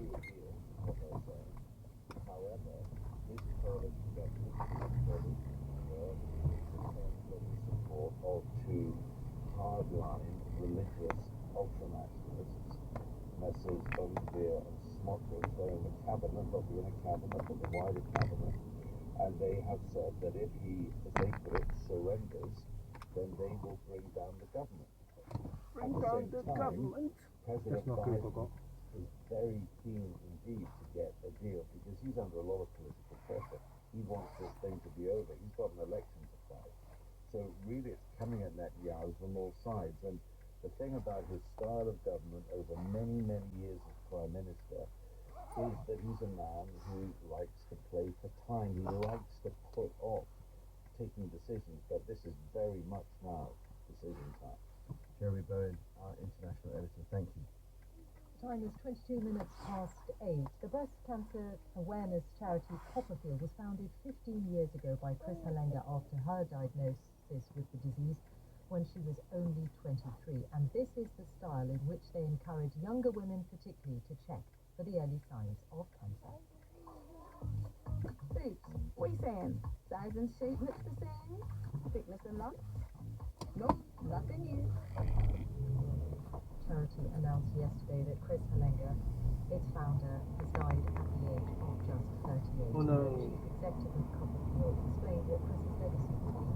do a deal, what they're saying. However, this coalition government is very clear in terms of the support of two hardline religious ultranationalists, Messrs. Olivier and Smotrich. They're in the cabinet, they'll be in a cabinet, but the wider cabinet, and they have said that if he, as they put it, surrenders, then they will bring down the government. Bring down the government? President Biden is very keen indeed to get a deal because he's under a lot of political pressure. He wants this thing to be over. He's got an election to fight. So really it's coming at Netanyahu from all sides. And the thing about his style of government over many, many years as Prime Minister is that he's a man who likes to play for time. He likes to put off taking decisions, but this is very much now decision time. Jeremy Bowen, our international editor, thank you. Time is 22 minutes past 8. The breast cancer awareness charity Copperfield was founded 15 years ago by Chris Halenga after her diagnosis with the disease when she was only 23. And this is the style in which they encourage younger women particularly to check for the early signs of cancer. Boobs, what are you saying? Size and shape looks the same? Thickness and lumps? Nope, nothing new. Charity announced yesterday that Chris Halenga, its founder, has died at the age of just 38. Oh no. Chief executive of Copperfield explained what Chris's legacy would be.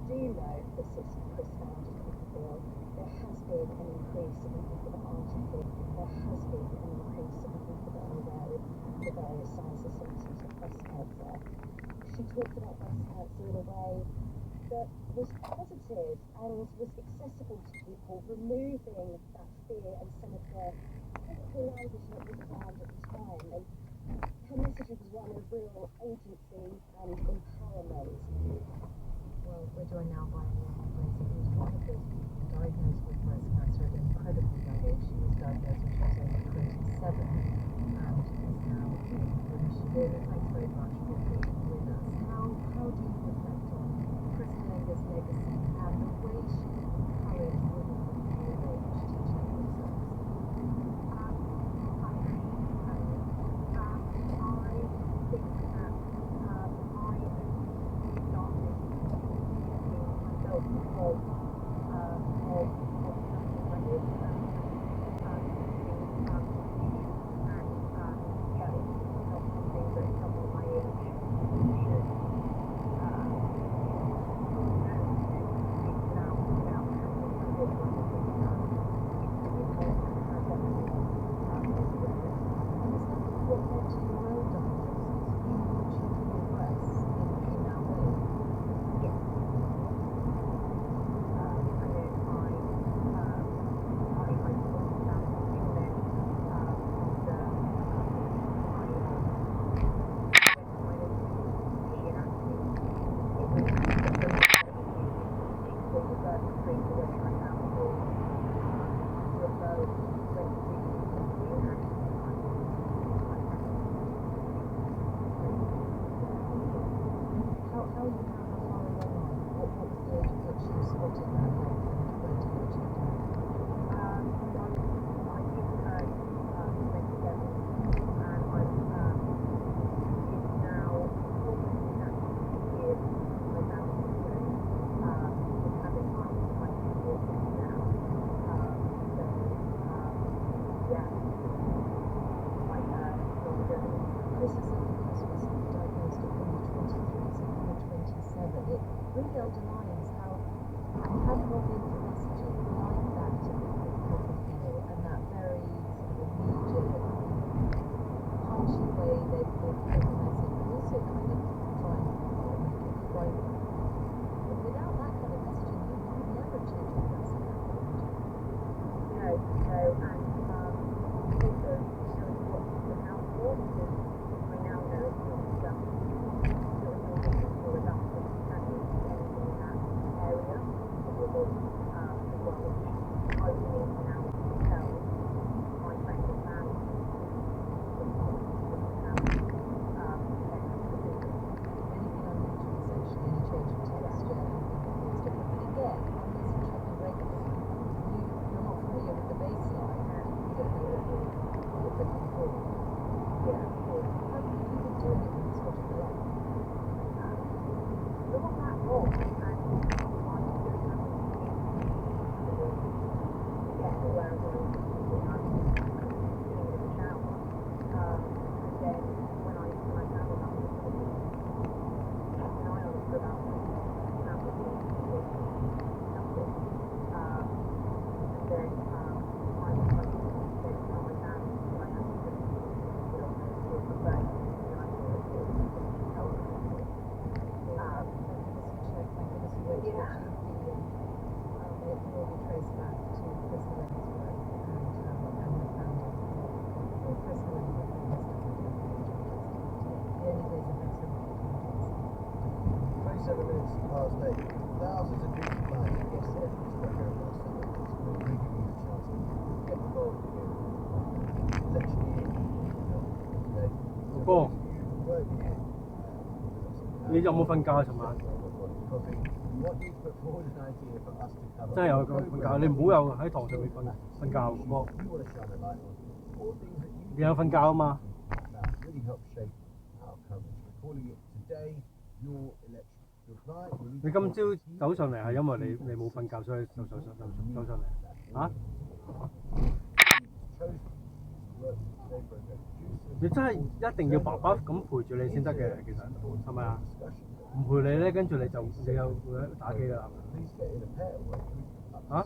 Do you know that since Chris founded Copperfield, there has been an increase in people that aren't fit. There has been an increase in people that are aware of the various signs and symptoms of breast cancer. She talked about breast cancer in a way that was positive and was accessible to people, removing that fear and some of the political language that was around at the time. And her message was one of real agency and empowerment. Well, we're joined now by Amy Blazy, who's one of those people diagnosed with breast cancer at an incredibly young age. She was diagnosed when she was only 27 and is now remission. Thanks very much for being with us. How do you reflect on Chris Halenga's legacy and the way she encouraged women of your age to check themselves? Really underlines how had not been for messaging like that to people in Copperfield and that very sort of immediate, punchy way they put the message, but also kind of try and make it frightening. But without that kind of messaging, you would never change your breast at that point. No, and also showing what to look out for, because I now know it's not just for the doctor in that area of your body as well, which I believe now tell my friends and family past 8. Thousands of people flying. Yes, sir. It's not very much so. We're giving you a chance to get involved in election year. Today. So Paul. those of you who weren't here,你有冇瞓覺啊？尋晚 coffee, we want you to put forward an idea for us to cover. 真係有咁瞓覺，你唔好有喺堂上面瞓覺哥， You want to shine a light on all things that you 你有瞓覺啊嘛？ that really help shape our coverage. We're calling it Today Your Election. To apply, you need 你 to 今朝走上嚟係因為你冇瞓覺，所以走上嚟嚇？ 你真係一定要爸爸咁陪住你先得嘅，其實係咪啊？唔陪你咧，跟住你又會打機啦，嚇？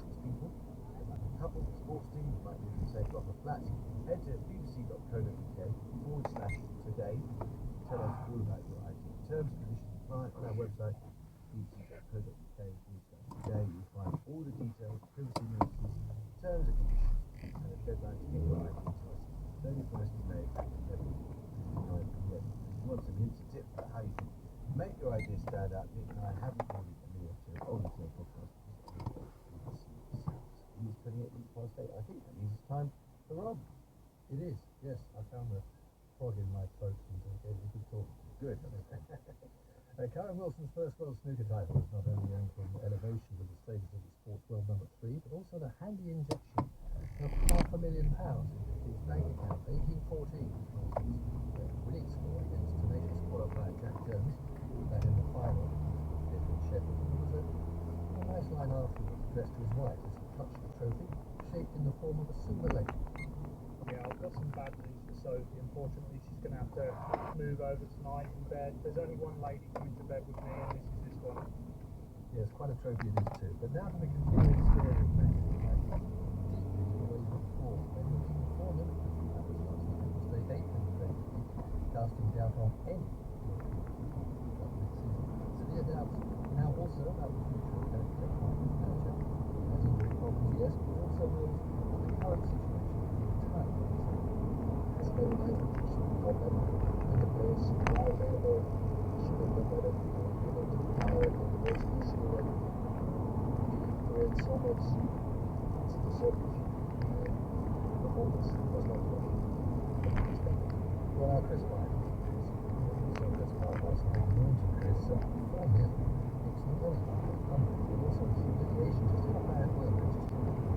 Couple sports teams might even say block of flats. Head to bbc.co.uk/today. Tell us all about your idea. Terms and conditions apply on our website bbc.co.uk/today. You'll find all the details, privacy notices, terms and conditions, and a deadline to get your idea to us. 31st of May at 11 p.m. If you want some hints and tips about how you can make your idea stand out, Nick and I have recorded a video to on the podcast. It's 28 minutes past 8. I think that means it's time for Rob. It is, yes. I found the frog in my throat and gave it a good talk. Good. Karen Wilson's first world snooker title is not only earned from elevation with the status of the sports world number 3, but also the handy injection of £500,000 into his bank account. 1814 was his winning score against tenacious qualifier Jack Jones back in the final in Sheffield. It was a nice line afterwards, dressed to his white as he touched the trophy, shaped in the form of a silver lake. Yeah, I've got some bad news for Sophie. Unfortunately, she's going to have to move over tonight in bed. There's only one lady coming to bed with me, and this is this one. Yes, quite a trophy it is too. But now to the continuing story of Manchester United. Deep into the ways of form, they were given 4 Liverpool. That was last season, which they 8th in the Premier League, casting doubt on any European football next season. Severe doubts now also about the future of their manager. As injury problems, yes, but also worries about the current situation in the entire club. As a United problem, and the players are available, should have been better. Power and motivation to create so much selfish performance was not good. Well, now Chris White is so Chris White was known to Chris for him. It's not only humble, but also his humiliation, just how bad were Manchester United.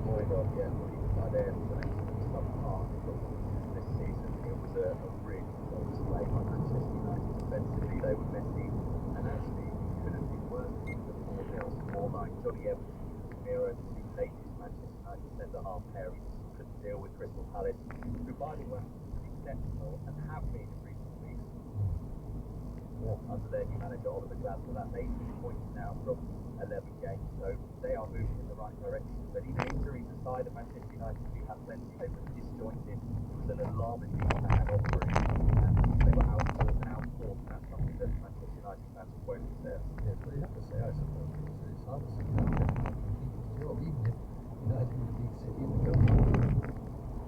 My God, yeah, what he was like there for some part this season. It was a really well display by Manchester United defensively. They were messy, and actually it could have been worse. Even the 4-0 scoreline. Johnny Evans, Miro, he hated Manchester United centre-half pair. He couldn't deal with Crystal Palace, who by the way exceptional and have been in recent weeks. Under their new manager Oliver Glasgow, that's 18 points now from 11 games, so they are moving in the right direction. But even injuries aside, at Manchester United do have plenty. They were disjointed. It was an alarmingly bad offering, and they were outfought, and that's something that Manchester United fans won't accept. Yes, but you have to say, I suppose, it's hard to see how Pep can keep his job, even if United were the big city in the country.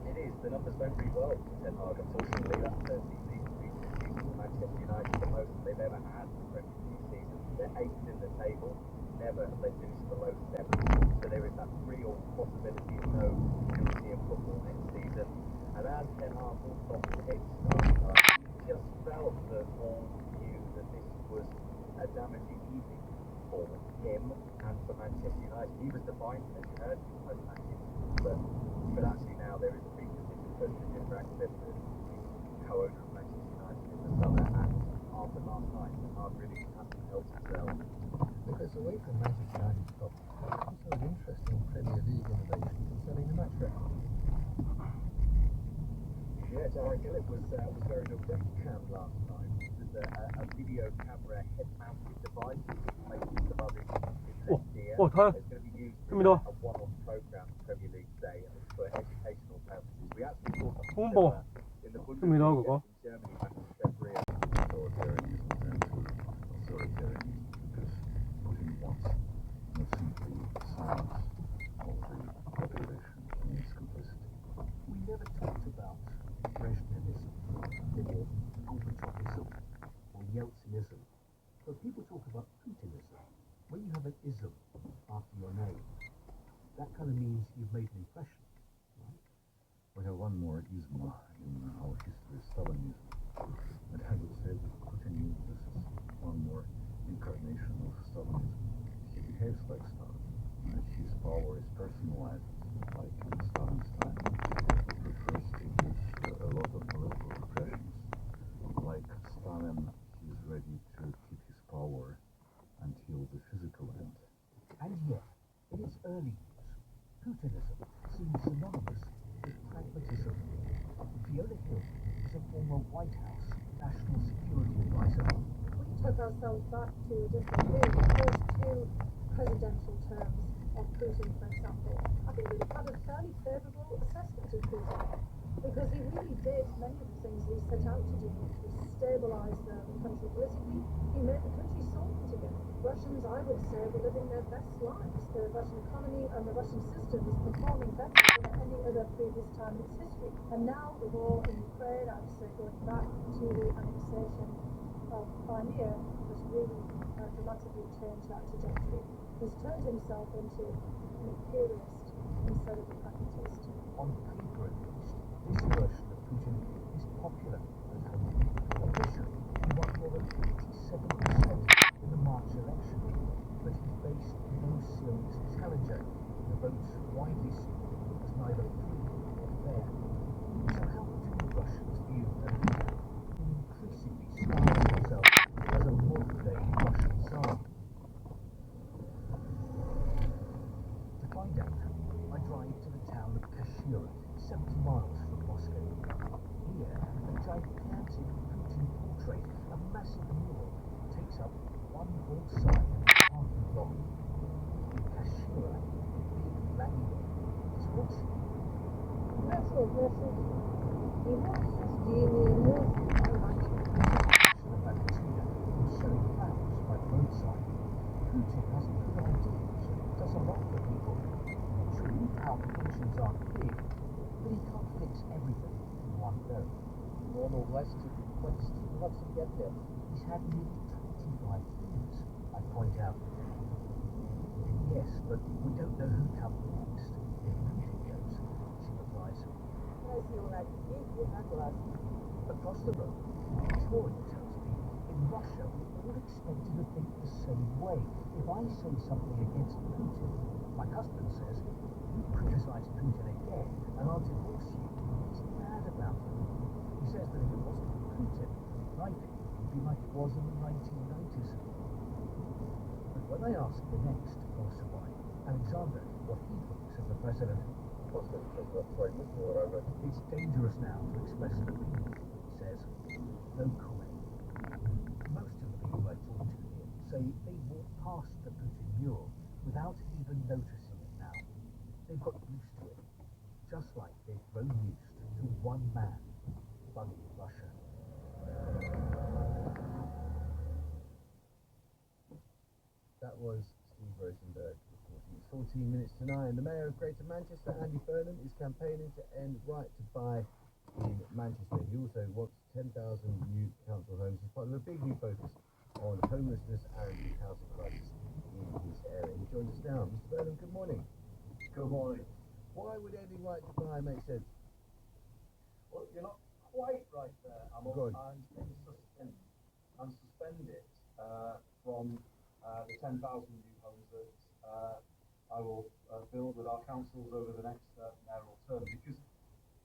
It is. The numbers don't read well for Ten Hag, unfortunately. That's 13 league seasons for Manchester United, the most they've ever had in the Premier League season. They're 8th in the table. Never have they finished below 7. So there is that real possibility of no European football next season. And as Ten Hag walked off the pitch, you just felt that all knew that this was a damaging evening for him and for Manchester United. He was defiant, as you heard, post-matches. But actually now there is a big decision for Jim Ratcliffe to co-owner of Manchester United in the summer, and after last night, Ten Hag really hasn't helped himself. Because away from Manchester United's top, there's also an interesting Premier League innovation concerning the match referee. Yeah, Darren Gillett was wearing a webcam last night. It was a video camera head-mounted device placed above his left ear. Oh, It's going to be used Give me for that. a one-off programme in Premier League today, and it's for educational purposes. We actually saw something Humble. similar in the Give me that, Bundesliga Gogo. in Germany back in February. Solidarity because Putin wants to see the silence of the population in its complicity. We never talked about Brezhnevism or Gorbachevism or Yeltsin. But people have an ism after your name, that kind of means you've made an impression, right? We have one more ism in our history, Stalinism. And I would say that Putin, this is one more incarnation of Stalinism. He behaves like Stalin. And his power is personalized, like in Stalin's time. He prefers to use a lot of political repressions. Like Stalin, he is ready to keep his power until the physical end. And yet, in its early years, Putinism seemed synonymous with pragmatism. Fiona Hill is a former White House National Security Advisor. We took ourselves back to a different period. The first two presidential terms of Putin, for example, I think we'd have had a fairly favourable assessment of Putin because he really did many of the things he set out to do. He stabilised the country politically. He made the country solvent again. Russians, I would say, were living their best lives. The Russian economy and the Russian system is performing better than at any other previous time in its history. And now the war in Ukraine, I would say, going back to the annexation of Crimea, has really dramatically changed that trajectory. He's turned himself into an imperialist instead of a pragmatist. On paper, at least, this version of Putin is popular at home. Officially, he won more than 87% in the March election, but he faced no serious challenger. The votes widely seen as neither free nor fair. So how do Russians view a leader who increasingly styles himself as a modern-day Russian Tsar? To find out, I drive to the town of Kashira, 70 miles from Moscow. Here, a gigantic Putin portrait, a massive mural, takes up one whole side of the parking lot. In Kashira, Big Vladimir is watching. Нашел. Его рождение, I like it. The Valentina is showing flowers by the roadside. Putin has good ideas and does a lot for people. True, our pensions aren't big, but he can't fix everything in one go. Normal власти почти 20 лет. He's had nearly 25 years, I point out. Yes, but we don't know who comes next. If Putin goes, she replies. Across the road, Victoria tells me in Russia we're all expected to think the same way. If I say something against Putin, my husband says, you criticize Putin again and I'll divorce you. He's mad about it. He says that if it wasn't for Putin, life would be like it was in the 1990s. But when I ask the next passerby, Alexander, what he thinks of the president, it's dangerous now to express an opinion, he says. No comment. Most of the people I talk to here say they walk past the Putin mural without even noticing it now. They've got used to it, just like they've grown used to one man running Russia. That was Steve Rosenberg reporting. It's 14 minutes to 9. The Mayor of Greater Manchester, Andy Burnham, is campaigning to end right to buy in Manchester. He also wants 10,000 new council homes as part of a big new focus on homelessness and the housing crisis in his area. He joins us now. Mr. Burnham, good morning. Good morning. Why would ending right to buy make sense? Well, you're not quite right there. Good. I'm suspended from the 10,000 new homes that I will build with our councils over the next mayoral term. Because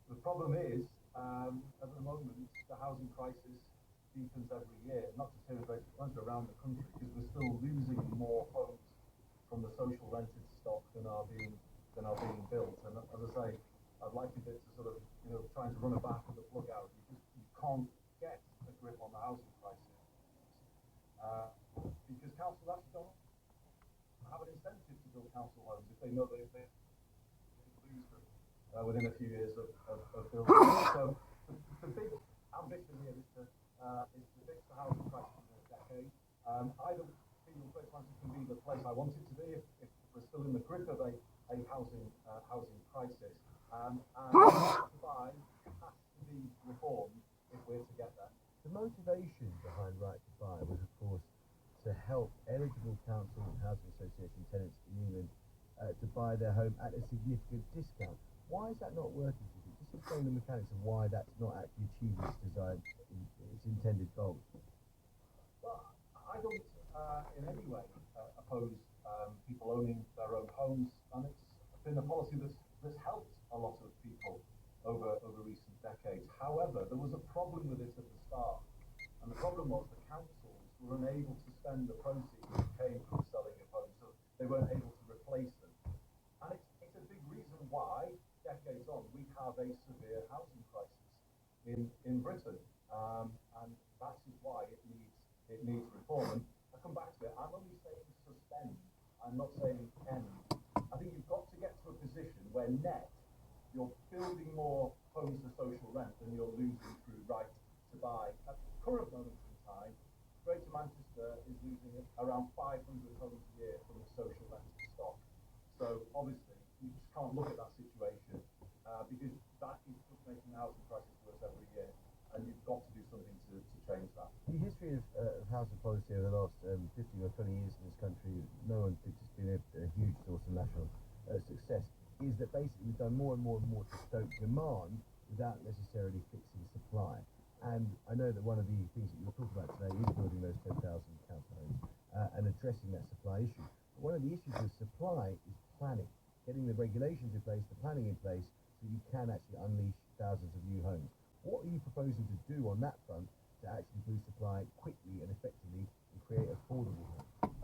the problem is, at the moment, the housing crisis deepens every year, not just here in Greater Manchester, around the country, because we're still losing more homes from the social rented stock than are being built. And as I say, I'd like a bit to sort of, trying to run it back with the plug out. You can't get a grip on the housing crisis because councils actually don't have an incentive to build council homes if they know that if they lose them within a few years of building. So the big ambition here is to fix the housing crisis in a decade. I don't feel Greater Manchester can be the place I want it to be if we're still in the grip of a housing crisis. And Dubai has to be reformed if we're to get there. The motivation behind Right to Buy was, of course, to help eligible council and housing associations home at a significant discount. Why is that not working for you? Just explain the mechanics of why that's not actually achieving its desired, its intended goals. Well, I don't in any way oppose people owning their own homes, and it's been a policy that's helped a lot of people over recent decades. However, there was a problem with it at the start, and the problem was the councils were unable to spend the proceeds that came from selling of homes, so they weren't able to replace them. And it's a big reason why, decades on, we have a severe housing crisis in Britain, and that is why it needs reform. And I come back to it. I'm only saying suspend. I'm not saying end. I think you've got to get to a position where net you're building more homes for social rent than you're losing through right to buy. At the current moment in time, Greater Manchester is losing around 500 homes a year from the social rental stock. So obviously, you just can't look at that situation because that is just making the housing crisis worse every year, and you've got to do something to change that. The history of housing policy over the last 15 or 20 years in this country, no one thinks it's been a huge source of national success, is that basically we've done more and more and more to stoke demand without necessarily fixing supply. And I know that one of the things that you're talking about today is building those 10,000 council homes and addressing that supply issue. But one of the issues with supply is planning, getting the regulations in place, the planning in place, so you can actually unleash thousands of new homes. What are you proposing to do on that front to actually boost supply quickly and effectively and create affordable homes?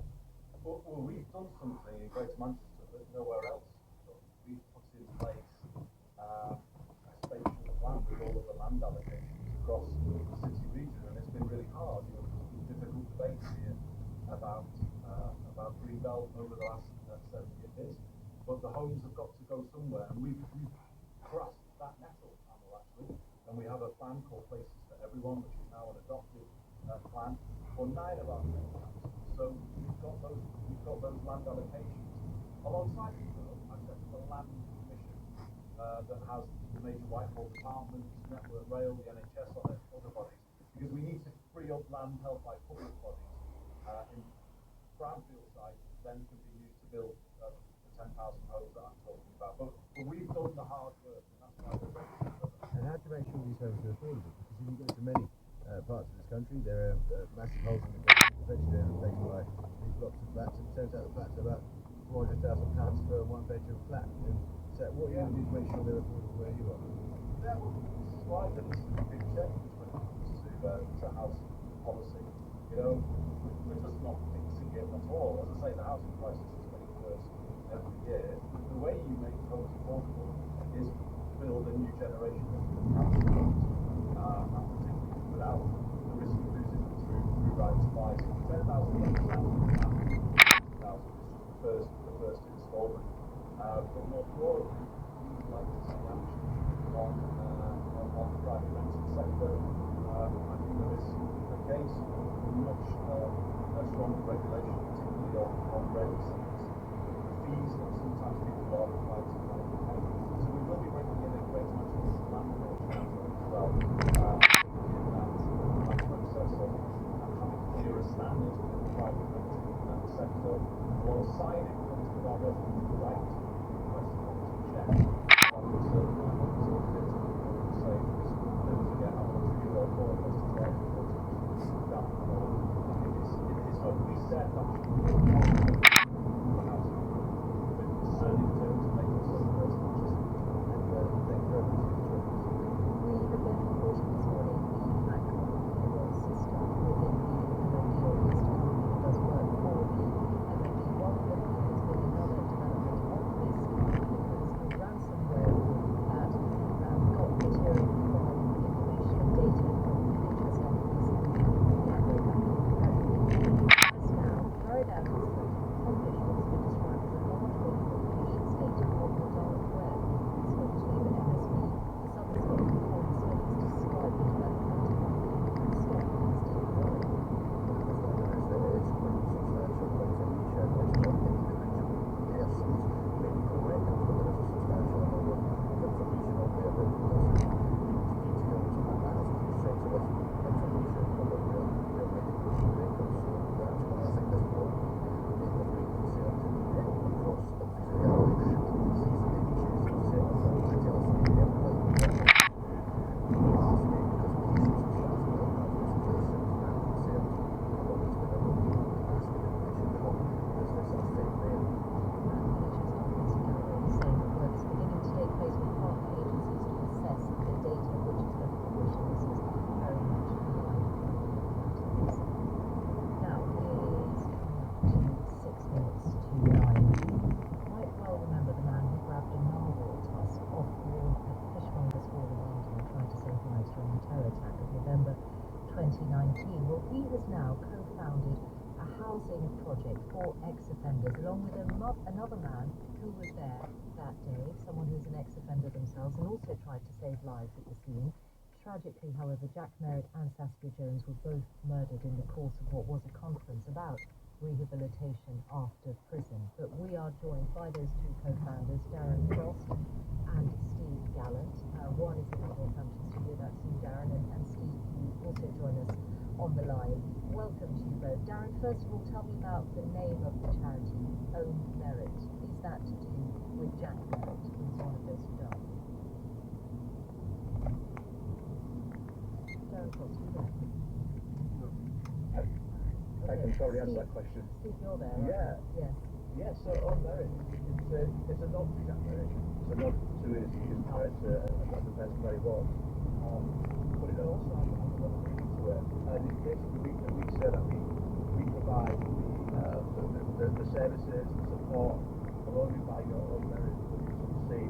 Well, we've done something in Greater Manchester that nowhere else has done. We've put in place a spatial plan with all of the land allocations across the city region, and it's been really hard. There's been difficult debates here about Greenbelt over the last 7 years, but the homes have got to go somewhere, and we've grasped that nettle, actually, and we have a plan called Places for Everyone, which is now an adopted plan for 9 of our 10 councils. So we've got those land allocations. Alongside it, though, I've set up a land commission that has the major Whitehall departments, Network Rail, the NHS on it, other bodies, because we need to free up land held by public bodies in brownfield sites then can be used to build the 10,000 homes that I'm talking about. But we've done the hard work, and that's why we're ready to deliver. And how to make sure these homes are affordable? Because if you go to many parts of this country, there are massive holes in the ground. Eventually they're replaced by these blocks of flats, and it turns out the flats are about £400,000 for a one-bedroom flat. And so what you do is make sure they're affordable where you are. Yeah, well, this is why there needs to be a big change when it comes to housing policy. You know, we're just not fixing it at all. As I say, the housing crisis is getting worse every year. The way you make homes affordable is build a new generation of housing homes, and particularly without the risk of losing them through right to buy. So 10,000 homes now, 50,000 is the first instalment. But more broadly, we'd like to see action on the private rental sector. I think there is a case for much stronger regulation, particularly on rates, the fees that sometimes people are required to pay. So we will be bringing in a Greater Manchester land commission as well, in that process of having clearer standards within the private rental sector. Alongside it comes with our resident right to request a property check. I would certainly like to say, never forget how much you all thought was to check the down the road. It is what we said that should be a housing, but certainly in terms of making some Greater Manchester. And thank you very much. We have been reporting this morning the lack of approval system within the MOD, or at least does work for the MOD. One of them has been another development 2019. Well, he has now co-founded a housing project for ex-offenders, along with another man who was there that day, someone who's an ex-offender themselves, and also tried to save lives at the scene. Tragically, however, Jack Merritt and Saskia Jones were both murdered in the course of what was a conference about rehabilitation after prison. But we are joined by those two co-founders, Darren Frost and Steve Gallant. One is in the Northampton studio, that's you, Darren, and Steve, you also join us on the line. Welcome to you both. Darren, first of all, tell me about the name of the charity, Own Merit. Is that to do with Jack Merritt, who's one of those who died? Darren Frost, you there? I can probably answer that question. Steve, you're there, right? Yeah. Yes. Yeah, so on Merit, it's a nod to Jack Merritt. It's a nod to his character and what the best play was. But it also has a lot of meaning to it. And it's basically we say that we provide the services, the support, but only by your own merit will you succeed.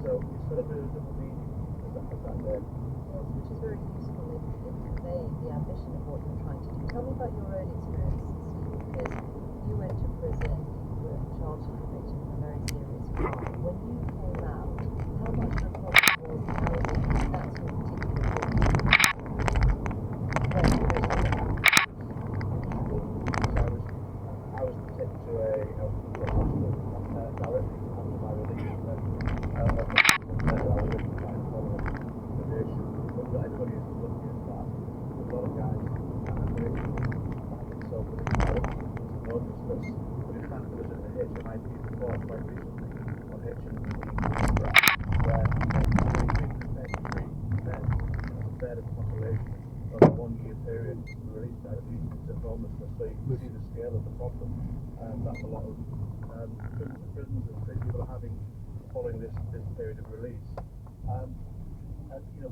So it's got a bit of double meaning as that there. Yes, which is very useful in conveying the ambition of what you're trying to do. Tell me about your own experience, Steve, because you went to prison, you were charged and convicted of a very serious crime. When you came out, how much of a problem was housing that sort of particular problem? I was taken to a hospital directly after my release, and then I was able to try and follow probation. But not everybody is as lucky as that. There's a lot of guys and they find themselves within homelessness. But in fact, there was a HMIP report quite recently on HMP where 333 men, as a third of the population, over a 1 year period, were released out of homelessness. So you can see the scale of the problem that a lot of prisons and people are having following this period of release. And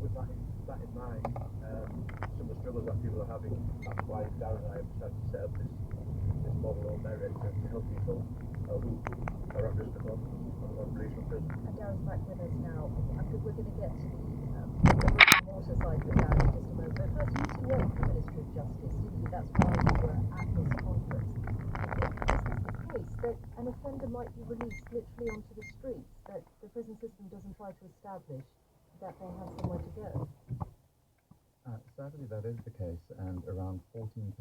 with that in mind, some of the struggles that people are having, that's why Darren and I have decided to set up this model of Merit to help people who are at risk of release from prison. And Darren's back with us now. I think we're going to get to the water side of Darren in just a moment. But first, you used to work for the Ministry of Justice, didn't you? That's why you were at this conference. Is this the case that an offender might be released literally onto the streets, that the prison system doesn't try to establish that they have somewhere to go? Sadly, that is the case, and around 14%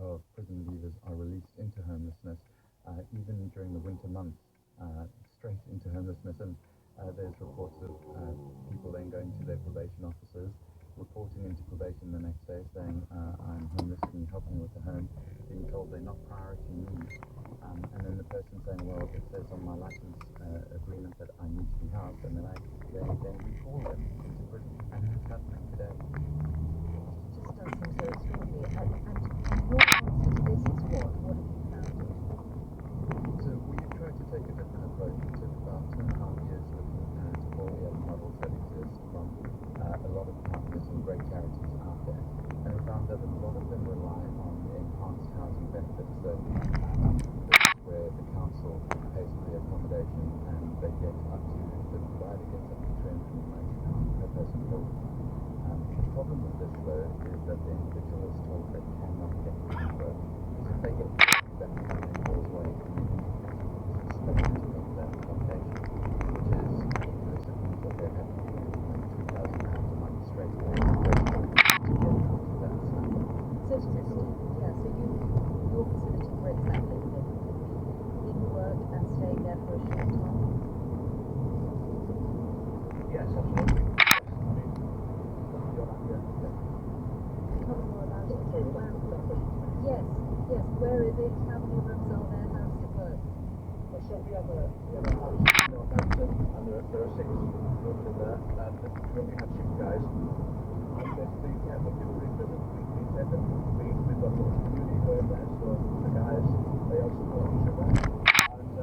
of prison leavers are released into homelessness, even during the winter months, straight into homelessness. And there's reports of people then going to their probation officers, reporting into probation the next day saying, I'm homeless, can you help me with the home? Being told they're not priority needs. And then the person saying, well, it says on my license agreement that I need to be housed, and then we call them into prison. And it's happening today. It just does seem so extraordinary. And your answer to this is what? What have you found? So we tried to take a different approach. It took about 2.5 years looking at all the other models that exist from a lot of partners and great charities out there. And we found that a lot of them rely on enhanced housing benefits. So where the council pays for the accommodation and they get up to, the provider gets up to £390 per person per week. The problem with this though is that the individual is told they cannot get to work. Because if they get to work, then they cause away expected to pay their accommodation, which is ridiculous. It means that they're having to give like £2,000 a month straight away to get out of that cycle. So your facility breaks that link then. In work and staying there for a short time? Yes, absolutely. Yes, I mean, Tell me more about it. Yes, where is it? How many rooms are there? How does it work? So we have a house in Northampton, and there are 6 rooms in there, and we only have 6 guys. And basically, when people are in prison, we take them. We've got a little community going there, so the guys, they all support each other. And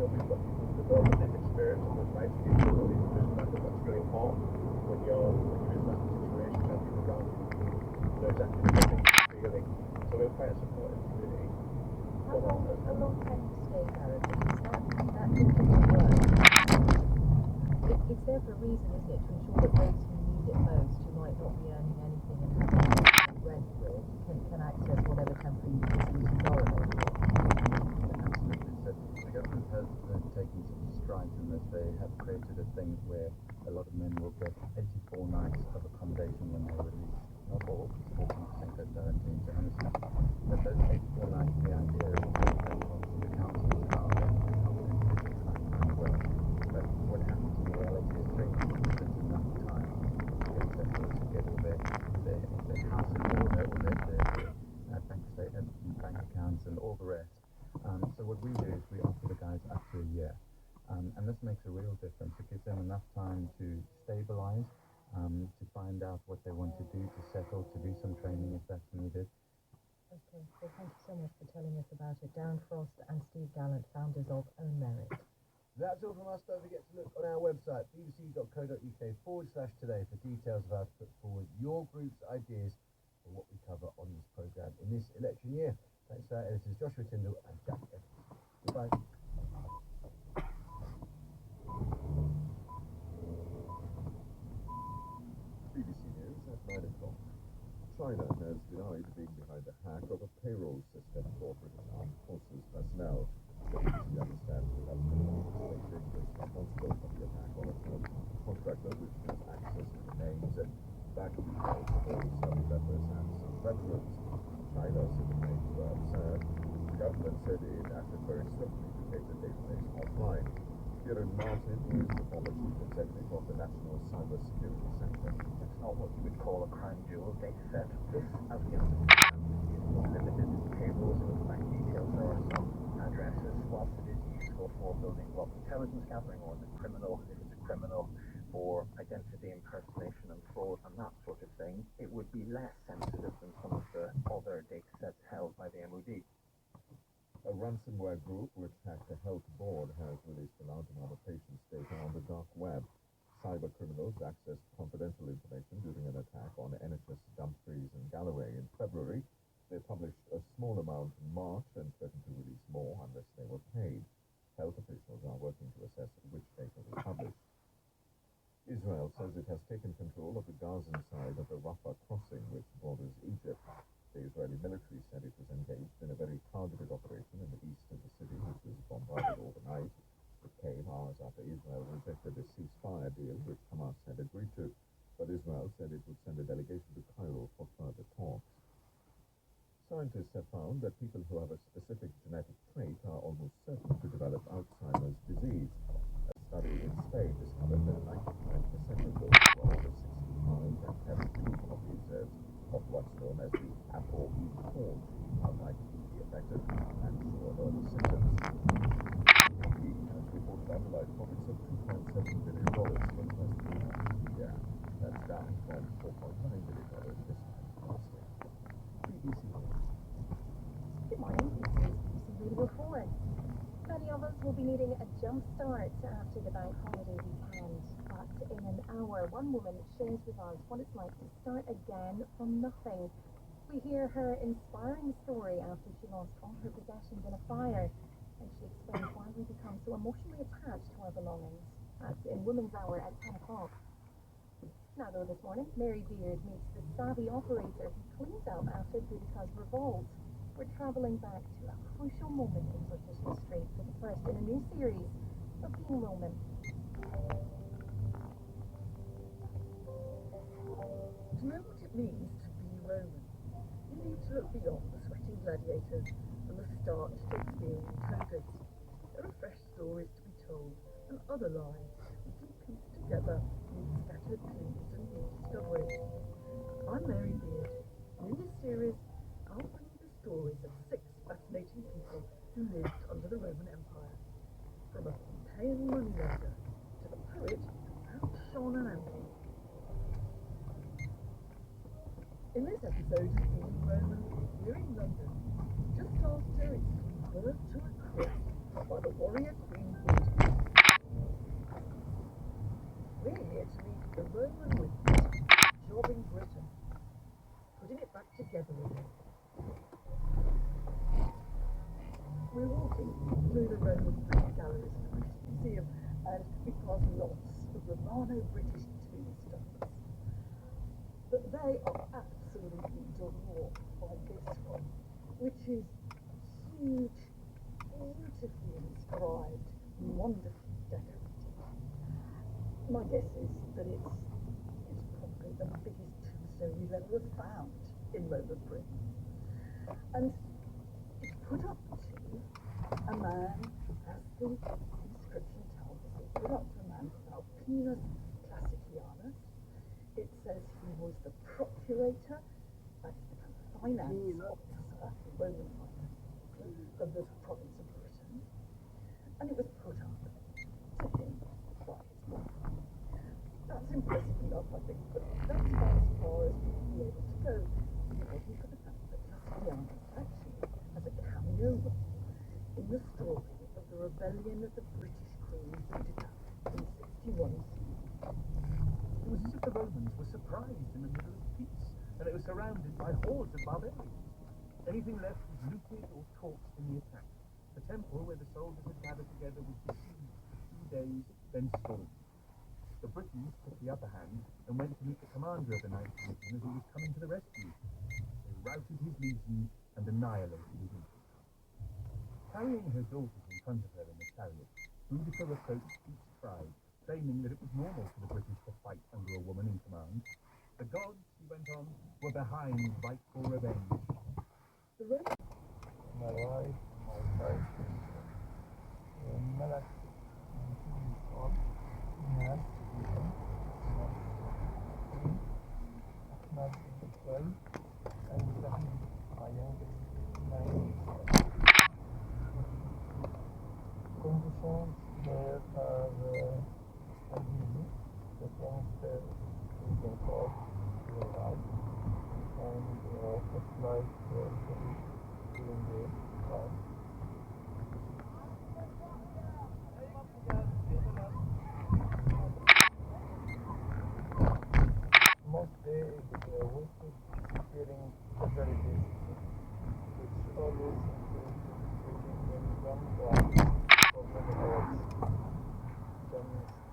we've got people who develop this experience and the right to give people in prison. I think that's very important when you're in that situation, to have people around you know exactly what you're feeling. So we're quite a supportive community. How long can you stay, Darren? Because that continues work. It's there for a reason, isn't it? To ensure that those who need it most, who might not be earning anything and have to rent with, can access whatever temporary facilities are available. Absolutely. So the government has taken some strides in this. They have created a thing where a lot of men will get 84 nights of accommodation when they're released. Not all, 14% goes directly into homelessness. But those 84 nights, the idea is that the councils are going to help individuals as well. But what happens in reality is very few spend enough time to get settled, to get all their house in order, all their bank accounts and all the rest. So what we do is we offer the guys up to a year. And this makes a real difference. It gives them enough time to stabilize, to find out what they want to do, to settle, to do some training if that's needed. Okay, so thank you so much for telling us about it. Darren Frost and Steve Gallant, founders of Own Merit. That's all from us. Don't forget to look on our website, bbc.co.uk/today, for details of how to put forward your group's ideas for what we cover on this programme in this election year. Thanks to our editors Joshua Tyndall and Jack Evans. Goodbye. BBC News at 9 o'clock. China has denied being behind the hack of a payroll system for British Armed Forces personnel. The BBC understands the government is stating is responsible for the attack on a third-party contractor which has access to the names and bank details of all service members and some veterans. China said the names were absurd. The government said it acted very swiftly to take the database offline. Kieran Martin is the former chief executive of the National Cyber Security Centre. It's not what you would call a crown jewel data set. This, as we understand, is more limited. Payrolls with bank details, there are some addresses. Whilst it is useful for building block intelligence gathering or if it's a criminal, for identity impersonation and fraud and that sort of thing, it would be less sensitive than some of the other data sets held by the MOD. A ransomware group which hacked the health board has released a large amount of patients' data on the dark web. Cyber criminals accessed confidential information during an attack on NHS Dumfries and Galloway in February. They published a small amount in March and threatened to release more unless they were paid. Health officials are working to assess which data was published. Israel says it has taken control of the Gazan side of the Rafah crossing which borders Egypt. The Israeli military said it was engaged in a very targeted operation in the east of the city, which was bombarded overnight. It came hours after Israel rejected a ceasefire deal which Hamas had agreed to, but Israel said it would send a delegation to Cairo for further talks. Scientists have found that people who have a specific genetic trait are almost certain to develop Alzheimer's disease. A study in Spain discovered that 99% of those who are over 65 and have two copies of what's known as the ApoE4 gene are likely to be affected and show early symptoms. BP has reported underlying profits of $2.7 billion for the first 3 months of the year. That's down from $4.9 billion this time last year. BBC News. Good morning, this is BBC Radio 4. Many of us will be needing a jump start after the bank holiday weekend. But in an hour, one woman shares with us what it's like to start again from nothing. We hear her inspiring story after she lost all her possessions in a fire, and she explains why we become so emotionally attached to our belongings. That's in Women's Hour at 10 o'clock. Now though, this morning, Mary Beard meets the savvy operator who cleans up after Boudica's revolt. We're travelling back to a crucial moment in British history for the first in a new series of Being Roman. To know what it means to be Roman, you need to look beyond the sweating gladiators and the starched Shakespearean togas. There are fresh stories to be told and other lives we can piece together with scattered clues and new discoveries. I'm Mary Beard, and in this series, I'll bring you the stories of 6 fascinating people who lived under the Roman Empire. From a Pompeian moneylender to the poet who outshone an emperor. In this episode of Being Roman, we're in London, just after it's been burnt to a crisp by the warrior Queen Boudica. We're here to meet the Roman with job in Britain, putting it back together again. We're walking through the Roman Brick Galleries of the British Museum, and we pass lots of Romano-British tombstones. But they are absolutely done wrong by this one, which is huge, beautifully inscribed, wonderfully decorated. My guess is that it's probably the biggest tombstone we've ever found in Roman Britain. And it's put up to a man, as the inscription tells us, it's put up to a man called Alpinus Classicianus. It says he was the procurator, that's the kind of finance officer, Roman finance of the province of Britain. And it was put up to him by his wife. That's impressive enough, I think, but that's about as far as we'd be able to go if it wasn't for the fact that Classicianus actually has a cameo role in the story of the rebellion of the British Queen Boudicca in 61 CE. It was as if the Romans were surprised in the middle of peace, and it was surrounded by hordes of barbarians. Anything left was looted or torched in the attack. The temple where the soldiers had gathered together was besieged for 2 days, then stormed. The Britons took the upper hand and went to meet the commander of the Ninth Legion as he was coming to the rescue. They routed his legion and annihilated his infantry. Carrying her daughters in front of her in the chariot, Boudicca reproached each tribe, claiming that it was normal for the British to fight under a woman in command. The gods, he went on, were behind rightful revenge. The Romans My wife, my wife, Malak, and he is called Nas, Ahmad bin 12, and Ibrahim, my youngest, 9. Conditions there are uneasy. The gangster is being called to the right, and first flight during the time. Most days we keep hearing fatalities, which always include waiting in one class for many hours. Some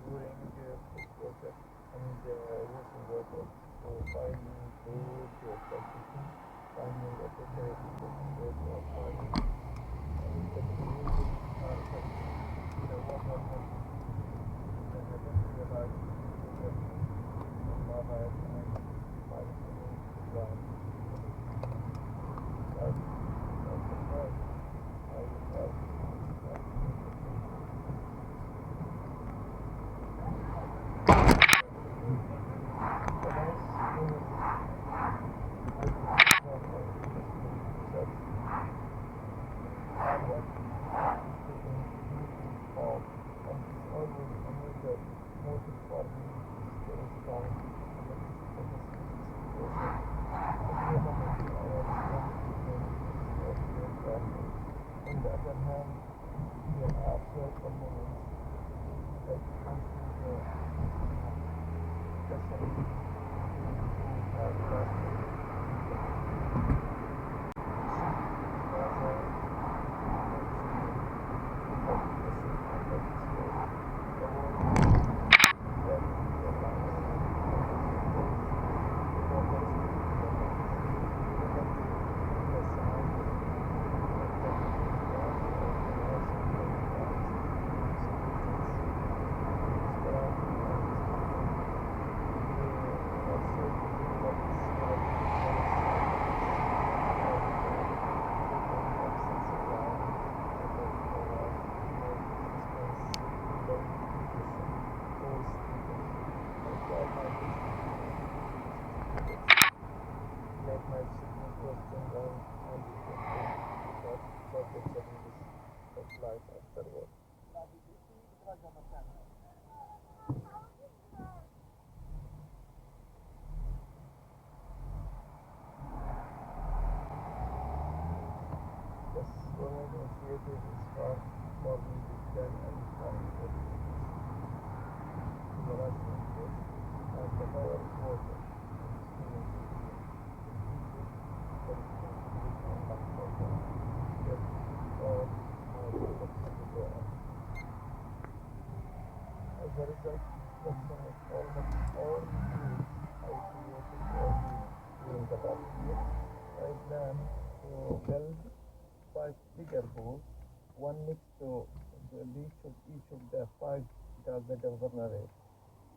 during food water and washing water, so finding food, practicing, finding a better water of finding, and the community are practicing the water of and I don't realize that my life and my community ground. That's right. I would have on the other hand, there are certain moments that consider especially who have lost life afterward. The swimming initiative is far more music than any kind of the last interest and the power of water in swimming as a result, the sun is almost all foods I created early during the last year. I plan build 5 bigger pools, one next to each of the 5 Gaza governorates,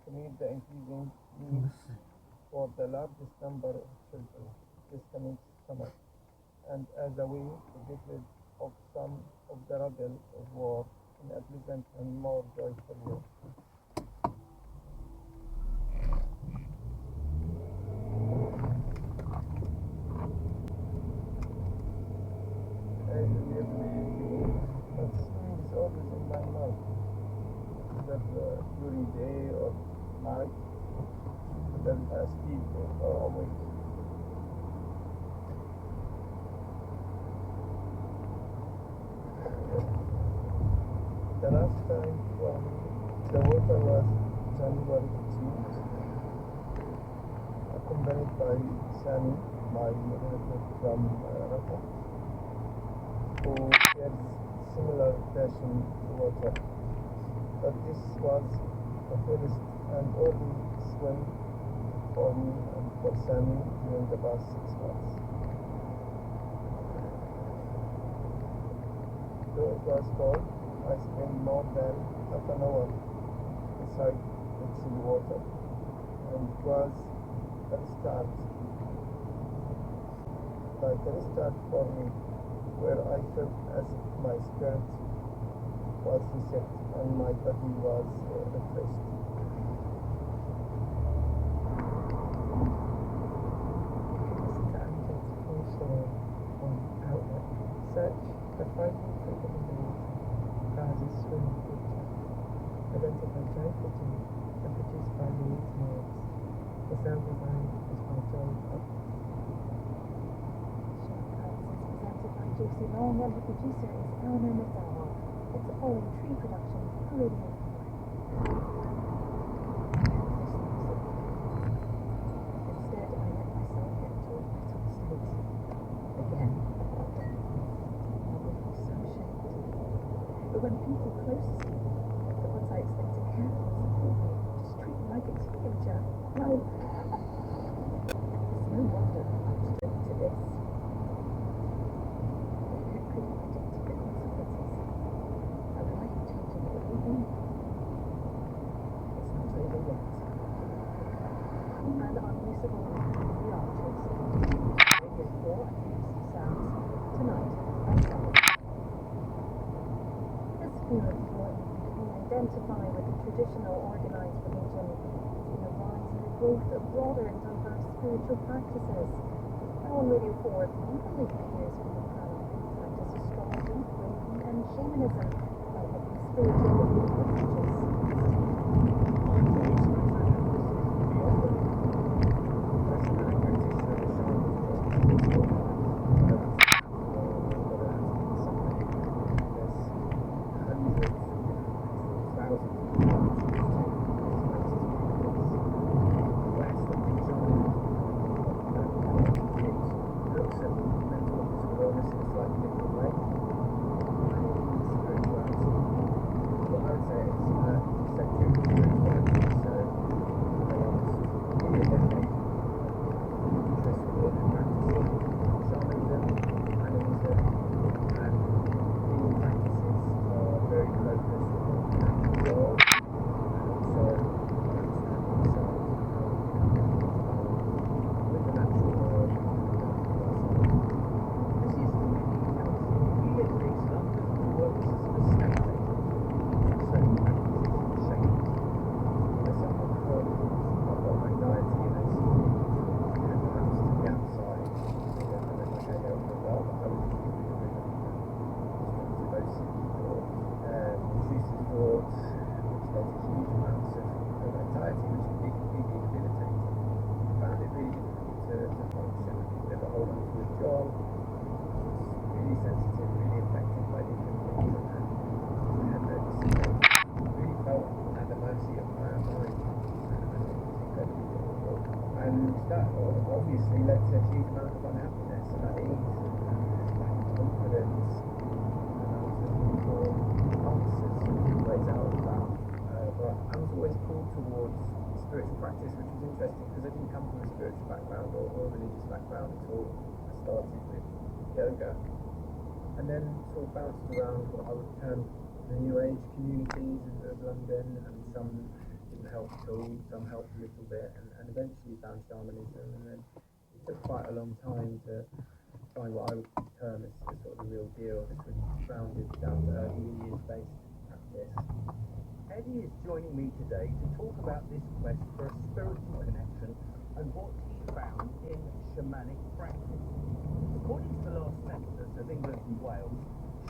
to meet the increasing needs for the largest number of children this coming summer, and as a way to get rid of some of the rubble of war in a pleasant and more joyful way. It's always in my mouth, that during day or night, then I sleep or awake. The last time when the water was January 15th, accompanied by Sami, my relative from Raqqa, who shares similar passion to water. But this was the first and only swim for me and for Sami during the past 6 months. Though it was cold, I spent more than half an hour inside the sea water, and it was a restart, like a restart for me, where I felt as if my spirit was reset and my body was refreshed. Search the frightening freedom of the Gaza's swimming feature, identified dry fitting and produced by Louise Mills. The sound design is by Joel Cox. Sharp Cuts is presented by Josie Long and the producer is Eleanor McDowell. It's a Falling Tree production for Radio 4. Instead, I let myself get into a rattled state. Again. But when people closest to me, the ones I expect to care for, support me, just treat me like a teenager, well, it's no wonder I'm straight to this. Who could have predicted the consequences? A life changing everything? It's not over yet. And Unmissable The Archers, Radio 4 and BBC Sounds, tonight at 7. Fear of void, we identify with the traditional organized religion in the rise and the growth of broader and diverse spiritual practices. Now on Radio 4, equally appears from the panel practice astrology, Reiki, and shamanism by helping spiritual messages. And that obviously led to a huge amount of unhappiness and unease and confidence, and I was looking for answers and ways out of that. But I was always pulled towards spiritual practice, which was interesting because I didn't come from a spiritual background or a religious background at all. I started with yoga, and then sort of bounced around what I would term the New Age communities of London, and some didn't help at all, some helped a little bit, and eventually found shamanism, and then it took quite a long time to find what I would term as sort of the real deal, this really grounded, down-to-earth, Indian-based practice. Eddie is joining me today to talk about this quest for a spiritual connection and what he found in shamanic practice. According to the last census of England and Wales,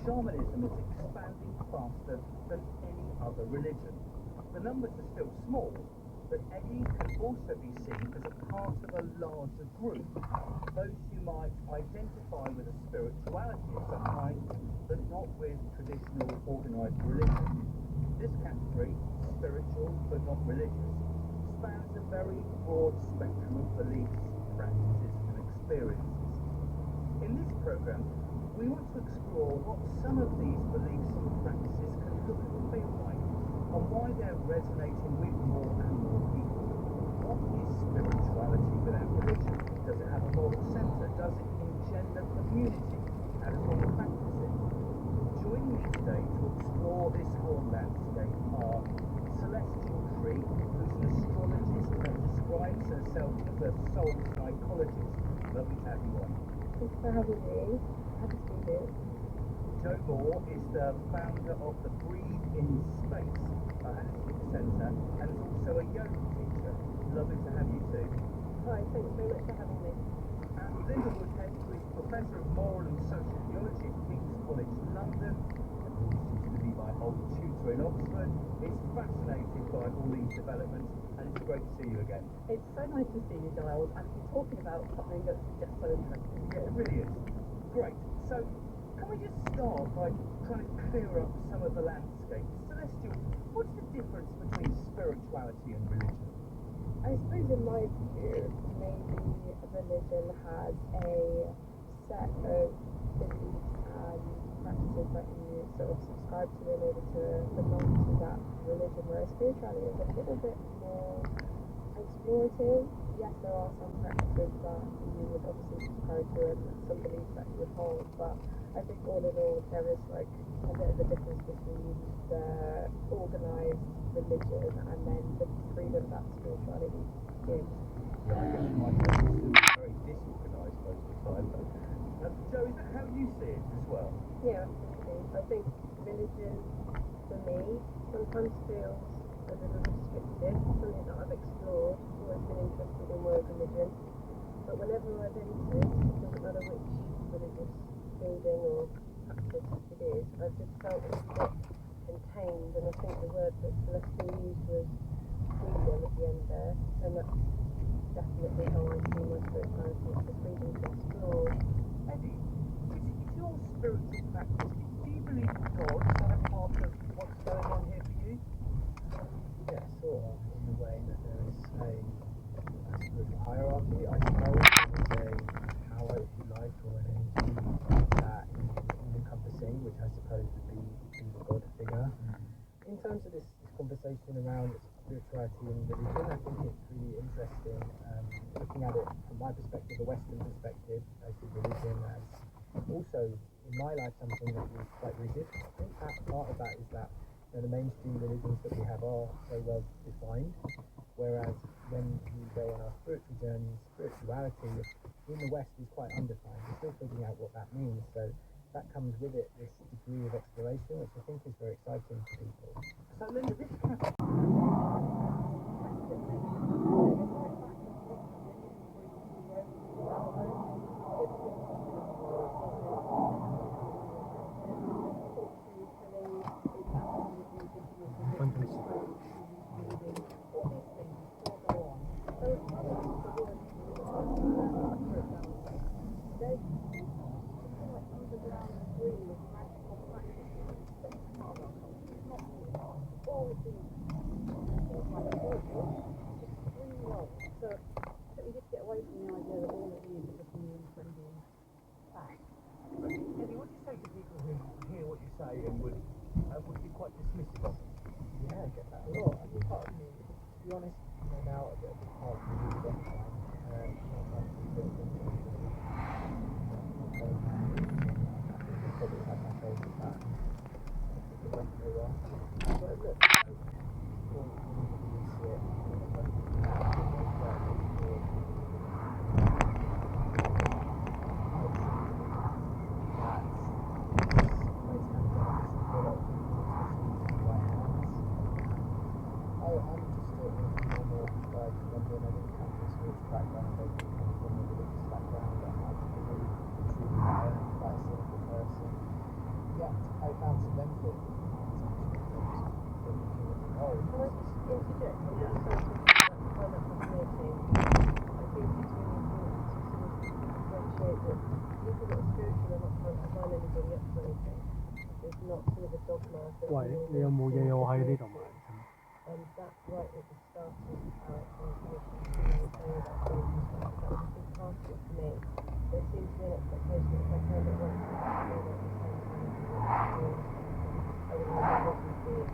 shamanism is expanding faster than any other religion. The numbers are still small, but Eddie can also be seen as a part of a larger group, those who might identify with a spirituality of some kind, but not with traditional organised religion. This category, spiritual but not religious, spans a very broad spectrum of beliefs, practices and experiences. In this programme, we want to explore what some of these beliefs and practices can look and feel like, and why they're resonating with more and more people. What is spirituality without religion? Does it have a moral centre? Does it engender community? How does one practice it? Joining me today to explore this whole landscape are Celestial Tree, who's an astrologist and describes herself as a soul psychologist. Lovely to have you on. Thanks for having me. Happy to be here. Joe Moore is the founder of the Breathe in Space holistic centre and is also a yoga teacher. Lovely to have you too. Hi, thanks very much for having me. And Linda Woodhead, who is Professor of Moral and Social Theology at King's College London, and who used to be my old tutor in Oxford, is fascinated by all these developments, and it's great to see you again. It's so nice to see you, Giles, and to be talking about something that's just so interesting. Yeah, it really is. Great. So, can we just start by trying to clear up some of the landscape? Celestial, what's the difference between spirituality and religion? I suppose in my view, maybe religion has a set of beliefs and practices that you sort of subscribe to in order to belong to that religion, whereas spirituality is a little bit more explorative. Yes, there are some practices that you would obviously subscribe to and some beliefs that you would hold, but I think all in all there is like a bit of a difference between the organised religion and then the freedom that spirituality gives. Yeah, I guess my religion is very disorganised most of the time. Joe, is that how you see it as well? Yeah, absolutely. I think religion, for me, sometimes feels a little restrictive, something that I've explored, always been interested in world religion, but whenever I've entered, it doesn't matter which religious building or practice it is, I've just felt a little bit contained, and I think the word that Celestial used was freedom at the end there, and that's definitely how I see my spirituality, it's the freedom to explore. Eddie, is your spiritual practice, do you believe in God? Is that a part of what's going on here for you? Yeah, sort of, in the way that there is a spiritual hierarchy, I suppose. There is a power, if you like, or an energy that is all-encompassing, which I suppose would be the God figure. In terms of this conversation around spirituality and religion, I think it's really interesting looking at it from my perspective, a Western perspective. I see religion as also, in my life, something that was quite rigid. I think that part of that is that the mainstream religions that we have are so well defined, whereas when we go on our spiritual journey, spirituality in the West is quite undefined. We're still figuring out what that means, so that comes with it this degree of exploration, which I think is very exciting for people. So Linda, this Eddie, what do you say to people who hear what you say and would be quite dismissive of it? Yeah, I get that a lot. I mean, part of me, to be honest, now a bit of a part of me is People that are spiritual are not trying to sign anybody up for anything. It's not sort of a dogma that 喂，你有冇嘢我喺呢度買？ that right at the start of our conversation, you were saying about spiritual stuff, that was a big part of it for me. There seems to be an expectation that if I turned it once, I would know that the same kind of thing. I would know what we did.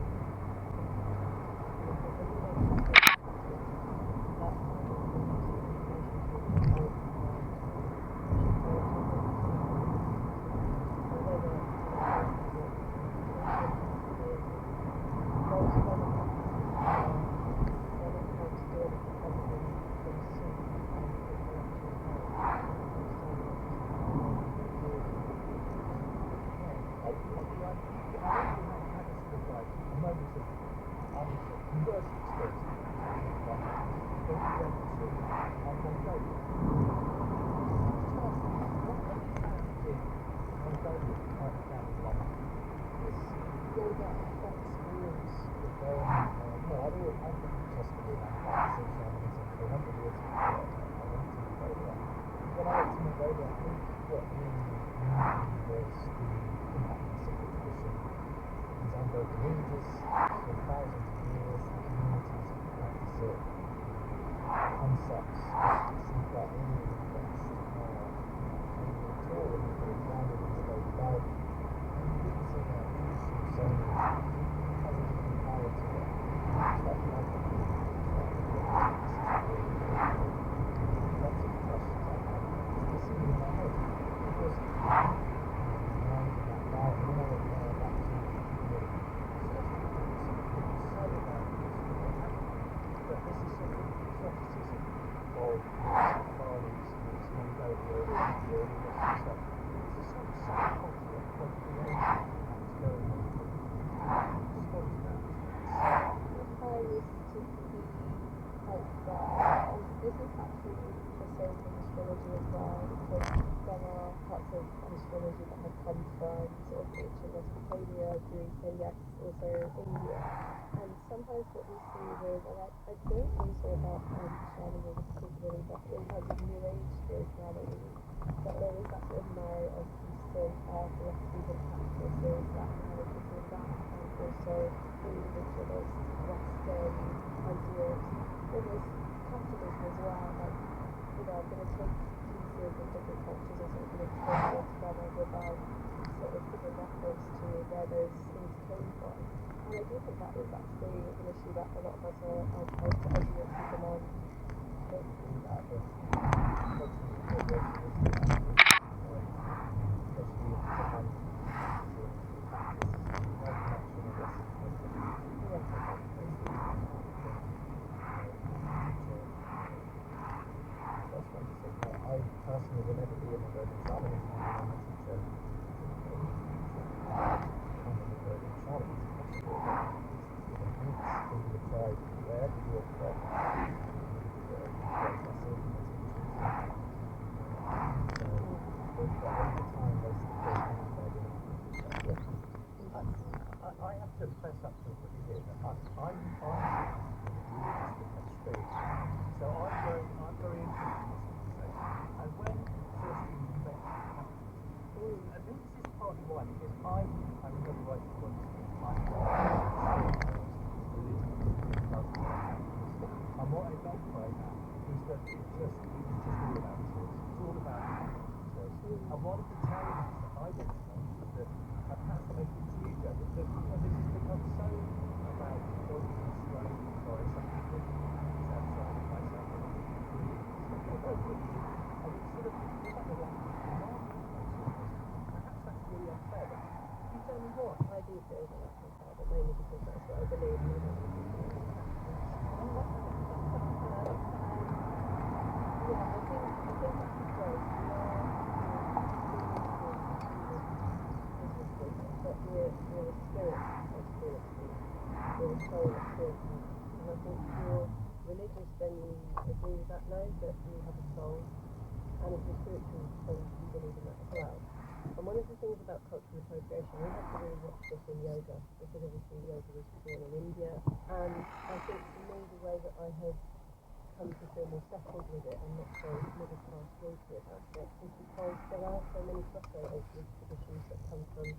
come to feel more settled with it and not so middle class guilty about it is because there are so many crossovers with traditions that come from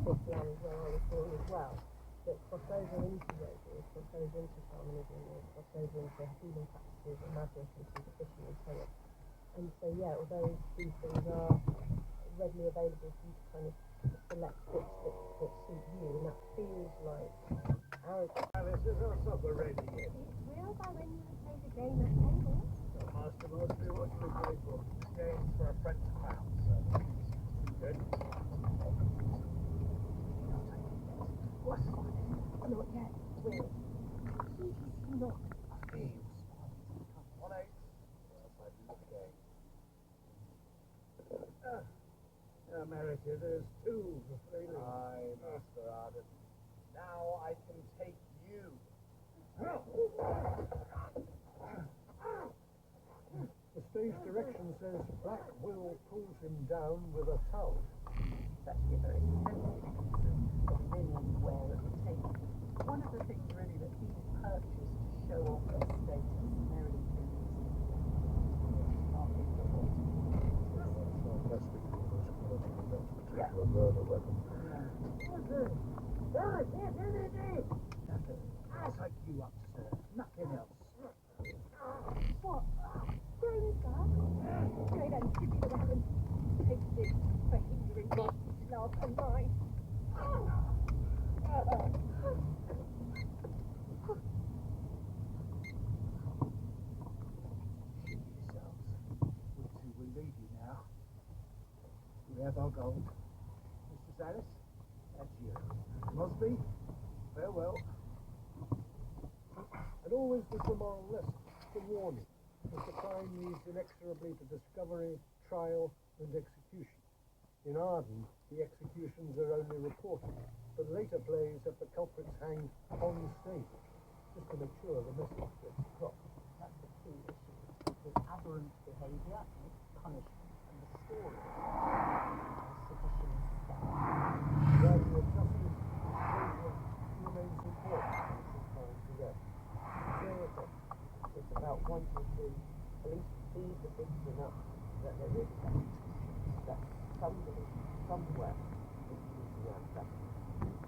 this land where I was born as well, that cross over into yoga, or cross over into shamanism, or cross over into healing practices and magic and superstition and so on. And so yeah, although these things are readily available for you to kind of select bits that suit you, and that feels like arrogance. Alice, is our supper ready yet? It's real by when you play the game at table. Master Mosby, what should we play for? Games for a French crown, sir. Good. What? Not yet. Will. Please not. One eight. Yes, I do the game. America, there's two for Freeling. Aye, Master Arden. Now I can take you. The stage direction says Black Will pulls him down with a towel. It's actually a very expensive piece of linen wear at the table. One of the things really that he's purchased to show off his status, Marilyn market for what? Yeah. A murder weapon. I'll take you up, sir. Nothing else. What? Where is that? Okay then, give me the weapon. Take this for hindering my love and mine. We two will leave you now. We have our gold. Mr. Saris, adieu. Mosby, farewell. And always with the moral lesson, the warning, that the crime leads inexorably to discovery, trial, and execution. In Arden, the executions are only reported, but later plays have the culprits hanged on stage, just to make sure the message gets across. That's the key issue. There's aberrant behaviour and its punishment, and the story are sufficient steps. Rather than justice, closure remains important from time to day. It's about wanting to at least feed the pigs enough that there is that somebody, somewhere, is using our stuff.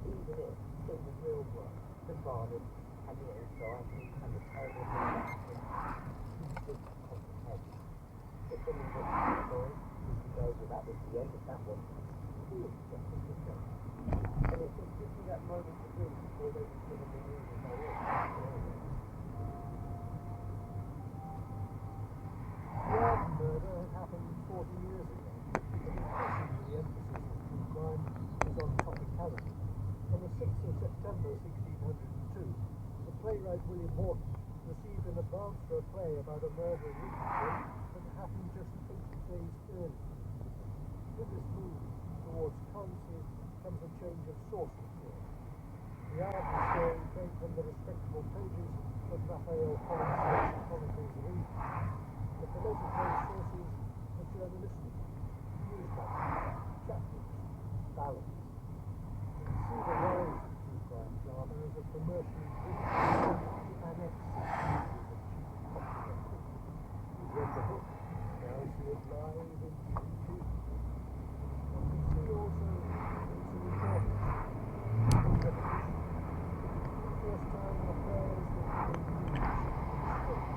Even if, in the real world, the father and the anxiety and the terrible perception keeps it on the head. If someone gets to the story, you can go, well, that was the end of that one. Just as the same. And it just gives you that moment to breathe before they can give them the news and go, The Arden murder had happened 40 years ago, but increasingly the emphasis of true crime is on topicality. On the 6th of September 1602, the playwright William Morton received an advance for a play about a murder in Lincolnshire that happened just 8 days earlier. With this move towards currency comes a change of source material. The Arden story came from the respectable pages of Raphael Collins's Chronicles of England, but the later trade sources were journalistic, newspapers, chapbooks, ballads. See the rise of true crime drama as a commercially driven to annex the cheap popular book. You read the book, now see it live in TV. And we see also its importance. Its repetition. For the first time in affairs that have been used in state.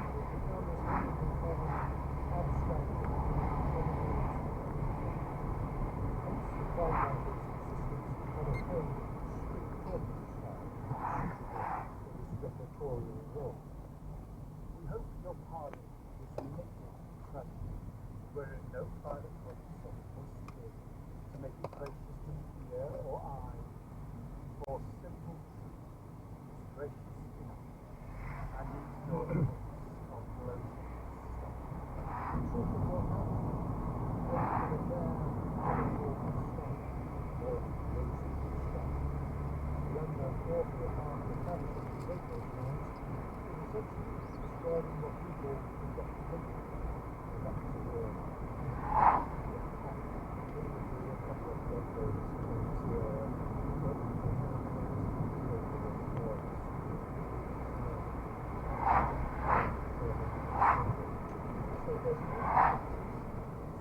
It becomes anything from an abstract to a nominal instrument. Hence the crime writer's insistence on a firm, strict talking style suitable for this repertorial role. We hope your pardon was uniquely tragic, wherein no private conscience was still to make it gracious to ear or eye, for simple truth is gracious enough, and its ignorance of blows. The truth of what happened went to the bare, uninformed state, or lazy stuff. The younger, corporate half of the cabinet who wrote those lines was essentially describing what people forgot to think of. And that was a word. Literally a couple of decades into a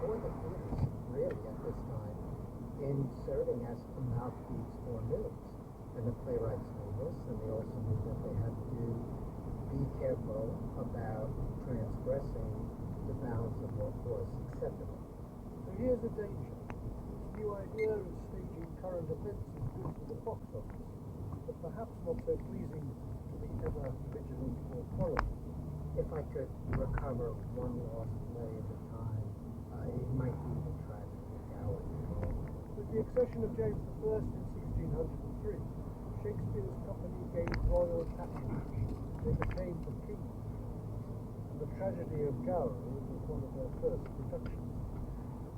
for the theaters, really, at this time, in serving as a mouthpiece for news. And the playwrights knew this, and they also knew that they had to be careful about transgressing the bounds of what was acceptable. So here's a danger. This new idea of staging current events is good for the box office, but perhaps not so pleasing to the ever vigilant authority. If I could recover one lost play at a time, it might be the tragedy of Gower. With the accession of James I in 1603, Shakespeare's company gained royal patronage. They became the king. And the tragedy of Gower was one of their first productions.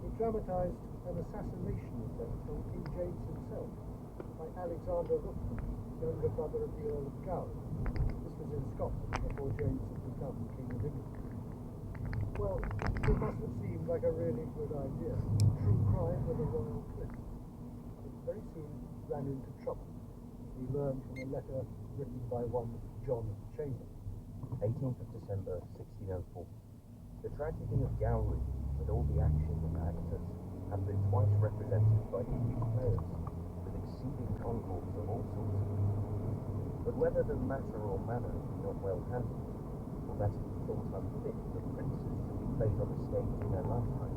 It dramatized an assassination attempt on King James himself by Alexander Ruthven, younger brother of the Earl of Gower. This was in Scotland before James had become King of England. Well, it must have seemed like a really good idea. True crime with a royal twist. But very soon ran into trouble. We learned from a letter written by one John Chamberlain. 18th of December 1604. The tragedy of Gowrie, with all the action and actors, have been twice represented by English players, with exceeding concourse of all sorts of people. But whether the matter or manner be not well handled, or that it be thought unfit for princes to be played on the stage in their lifetime,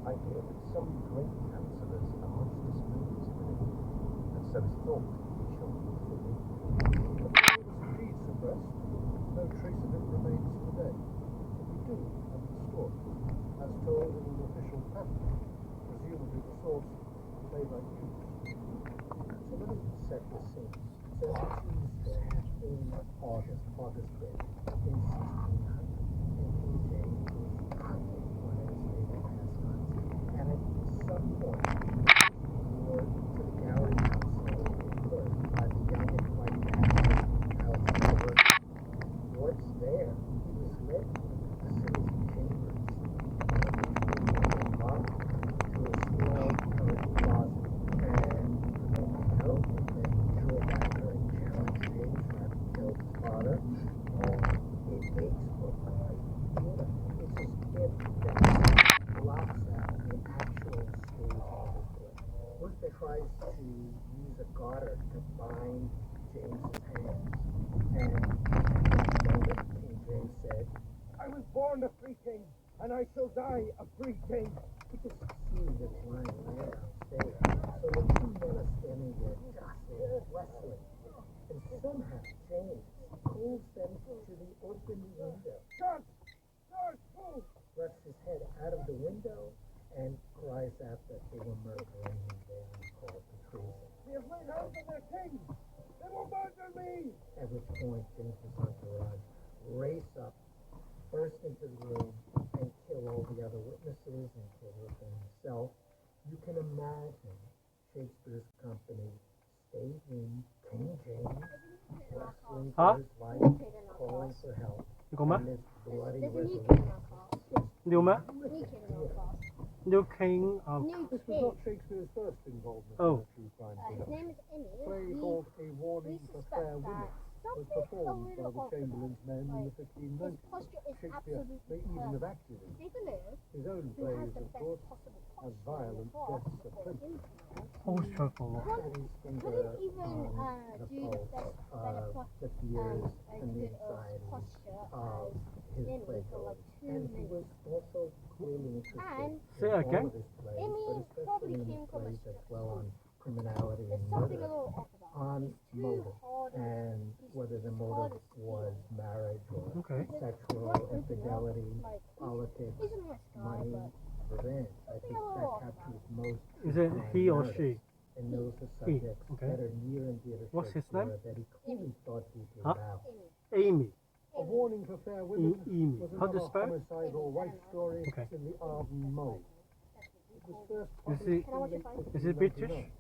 I hear that some great councillors are much displeased with it, and so is thought it shall be fully. The play was indeed suppressed. No trace of it remains today. But we do have the story, as told in an official pamphlet, presumably the source of playwright used. So let me set the scene. So it's a Tuesday in August 5th, in 1600, and King James is acting on his naval pastime. And at some point, or to the Gowrie Council, by the young and quite bad Alexander Ruthven. What's there? He was led to the facility chambers, up to a small covered closet, and note that he drew back her and challenged James not to kill his father. It makes for a great theater. It's a skip that blocks out the actual stage of the play. Ruthven tries to use a garter to bind James's hands, and King James said, I was born a free king, and I shall die a free king. You can see this line right downstairs. So the two men are standing there jostling, wrestling, and somehow James pulls them to the open window. George! George, move! Thrusts his head out of the window and cries out that they were murdering him there and called for treason. They have laid hands on their king! They will murder me! At which point James's entourage race up, burst into the room, and kill all the other witnesses and kill Ruthven himself. You can imagine Shakespeare's company staging King James wrestling for his life, calling for help. Comment? And this bloody There's a new resolution. king in our class. New咩? New king in our class. New King of... New This was king. not Shakespeare's first involvement Oh. in a true crime His production. name is Emmy. A play We called A Warning for suspect Fair that Women was something performed a by little the off Chamberlain's men in the His 1590s. posture is Shakespeare absolutely may even have perfect. acted in Stephen Lewis, his own who has plays, the of best course, possible as posture violent in the deaths class of for plenty. him, Posture for what? couldn't even the do the pulse best, better of the fears and the good anxieties posture of his Emmy play for like 2 and he was minutes. also clearly interested And Say in again? all of his plays, Emmy but especially probably in his came from a plays that strict dwell on school. criminality There's and something a murder, little off about on him. He's too motive, hard and whether the motive was marriage or Okay. sexual infidelity, politics, He's a nice guy, money, but revenge. I think that captures most Is it crime he or narratives. she? And those are He, subjects okay. that are near and dear to What's his Shakespeare name? that he clearly thought deeply Huh? about. Amy. A Warning for Fair Women Amy. was How do you another spell it? homicidal wife story Okay. in the Arden mold. It was first Is published he, in late is he British? 1599.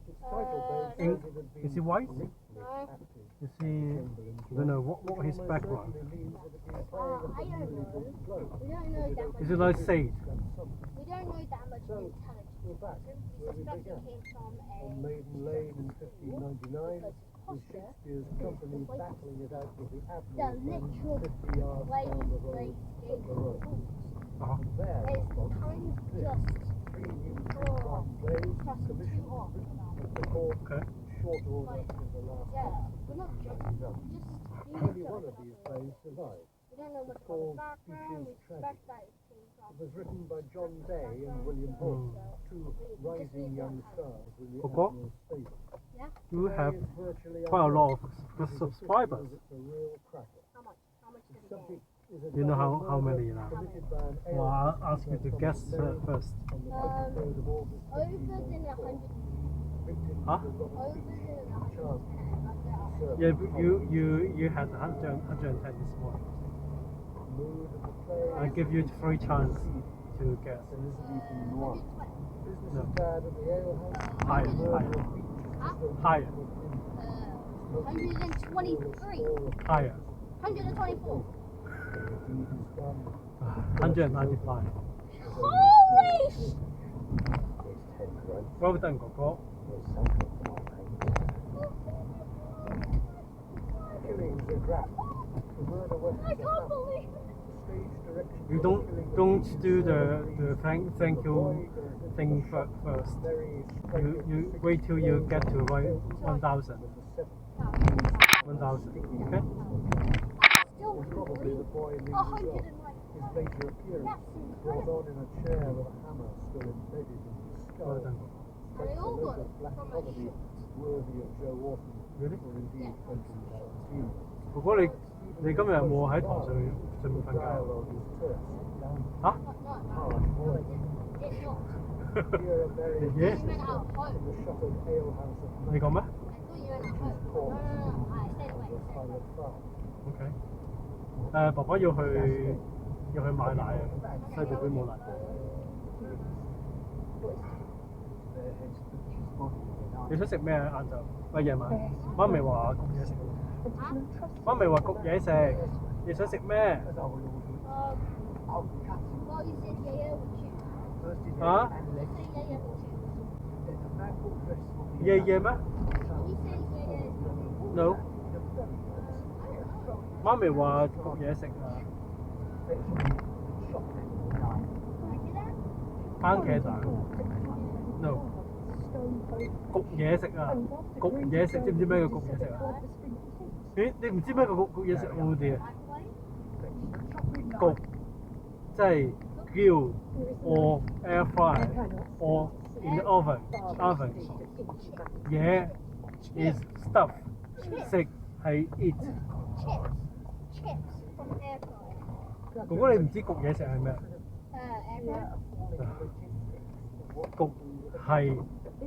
Its title page In- says it had been is he white? briefly acted. Is he... I don't know, what his Almost background? certainly means it had been playing at the I don't newly know. built globe. We don't know that much. Is it like Sage? We don't know that much So, intelligence. we're back We where we suspect it began. came from On a Maiden Lane in 1599, with Shakespeare's company battling it out with the the Admiral's men literal 50 yards way down the they road gave of the the road. rules. 講。It's kind of just across two off. Okay. Short order in the last Yeah, we're not judging, just only one of these plays survived. we don't know much about the background, we expect that it came from. It was written by John Day and William Holt, two rising young stars in the Coco? Admiral's stable. Yeah? You have Virtually quite a lot of unknown. subscribers. It's a real cracker. How much? How much did The it get? subject is a You know double how murder many now? committed by an Well, I'll ale ask you to from guess Mary first. on the 23rd of August, Over than 100. victims Huh? were Over Robert than Charles 100. Yeah, but you had 110 this morning. mood of the play. I give you 3 chances to guess. Elizabethan noir. Business No. is bad at the alehouse. Higher, higher, 123. higher. 124. 195. Holy sh! Well done, Coco. Killings are graft. The murder west I can't believe it. stage direction. You don't do the thank you thing first. You wait till you get to 1,000. 1,000. Okay. Still Probably the boy leaves 100 his later appearance brought on in a chair with a hammer still embedded in his skull. Well done. And they all got it Black from a comedy worthy of Joe Wharton Really? or indeed Quentin Tarantino. 如果你今日有冇喺台上面瞓覺？ Dialogue is terse, down 嚇？ harsh voice. It's not. Here and there is Yes. You meant at home. in the shuttered alehouse of 你講咩 I thought you meant at home. No. I stayed away. Pilot Farm.？OK。爸爸要去買奶啊，西地杯冇奶。你想食咩晏晝？喂，夜晚。媽咪話焗嘢食。媽咪話焗嘢食。你想食咩？ Well, you said yeah, would choose. 啊？ You said yeah, would choose. 夜夜咩 You said yeah. ？No。媽咪話焗嘢食啊。番茄蛋。No。焗嘢食啊！焗嘢食，知唔知咩叫焗嘢食啊？咦，你唔知咩叫焗嘢食好啲啊？焗即係 grill or air fry or in the oven。嘢 is stuff， 食係 eat。 Chips from air fryer. 哥哥你唔知焗嘢食係咩？ Air fryer. 焗係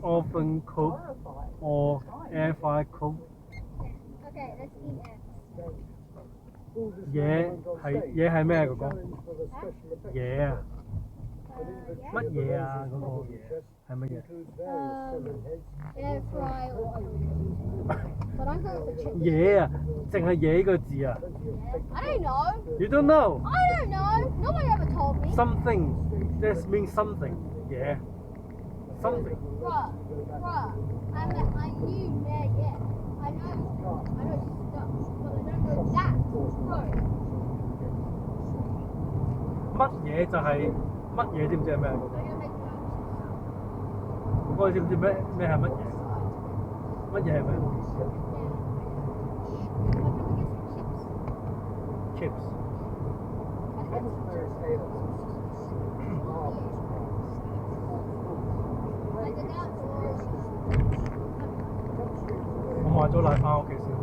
oven cook or air fry cook。 Okay, let's eat eggs. 嘢係咩哥哥？嘢啊！乜嘢啊？嗰個嘢係乜嘢？ Air fry or But I'm going for chips. 嘢啊！淨係嘢呢個字啊 I don't know. ！You don't know I don't know. Nobody ever told me. something. That means something. 嘢 something. Bruh. I knew yeah. I know stuff, but I don't know that. Bro. 乜嘢就係乜嘢？知唔知係咩？ I'm gonna make notes. 哥哥你知唔知咩係乜嘢？乜嘢係咩 ？Chips。 我買咗奶翻屋企先。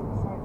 Sight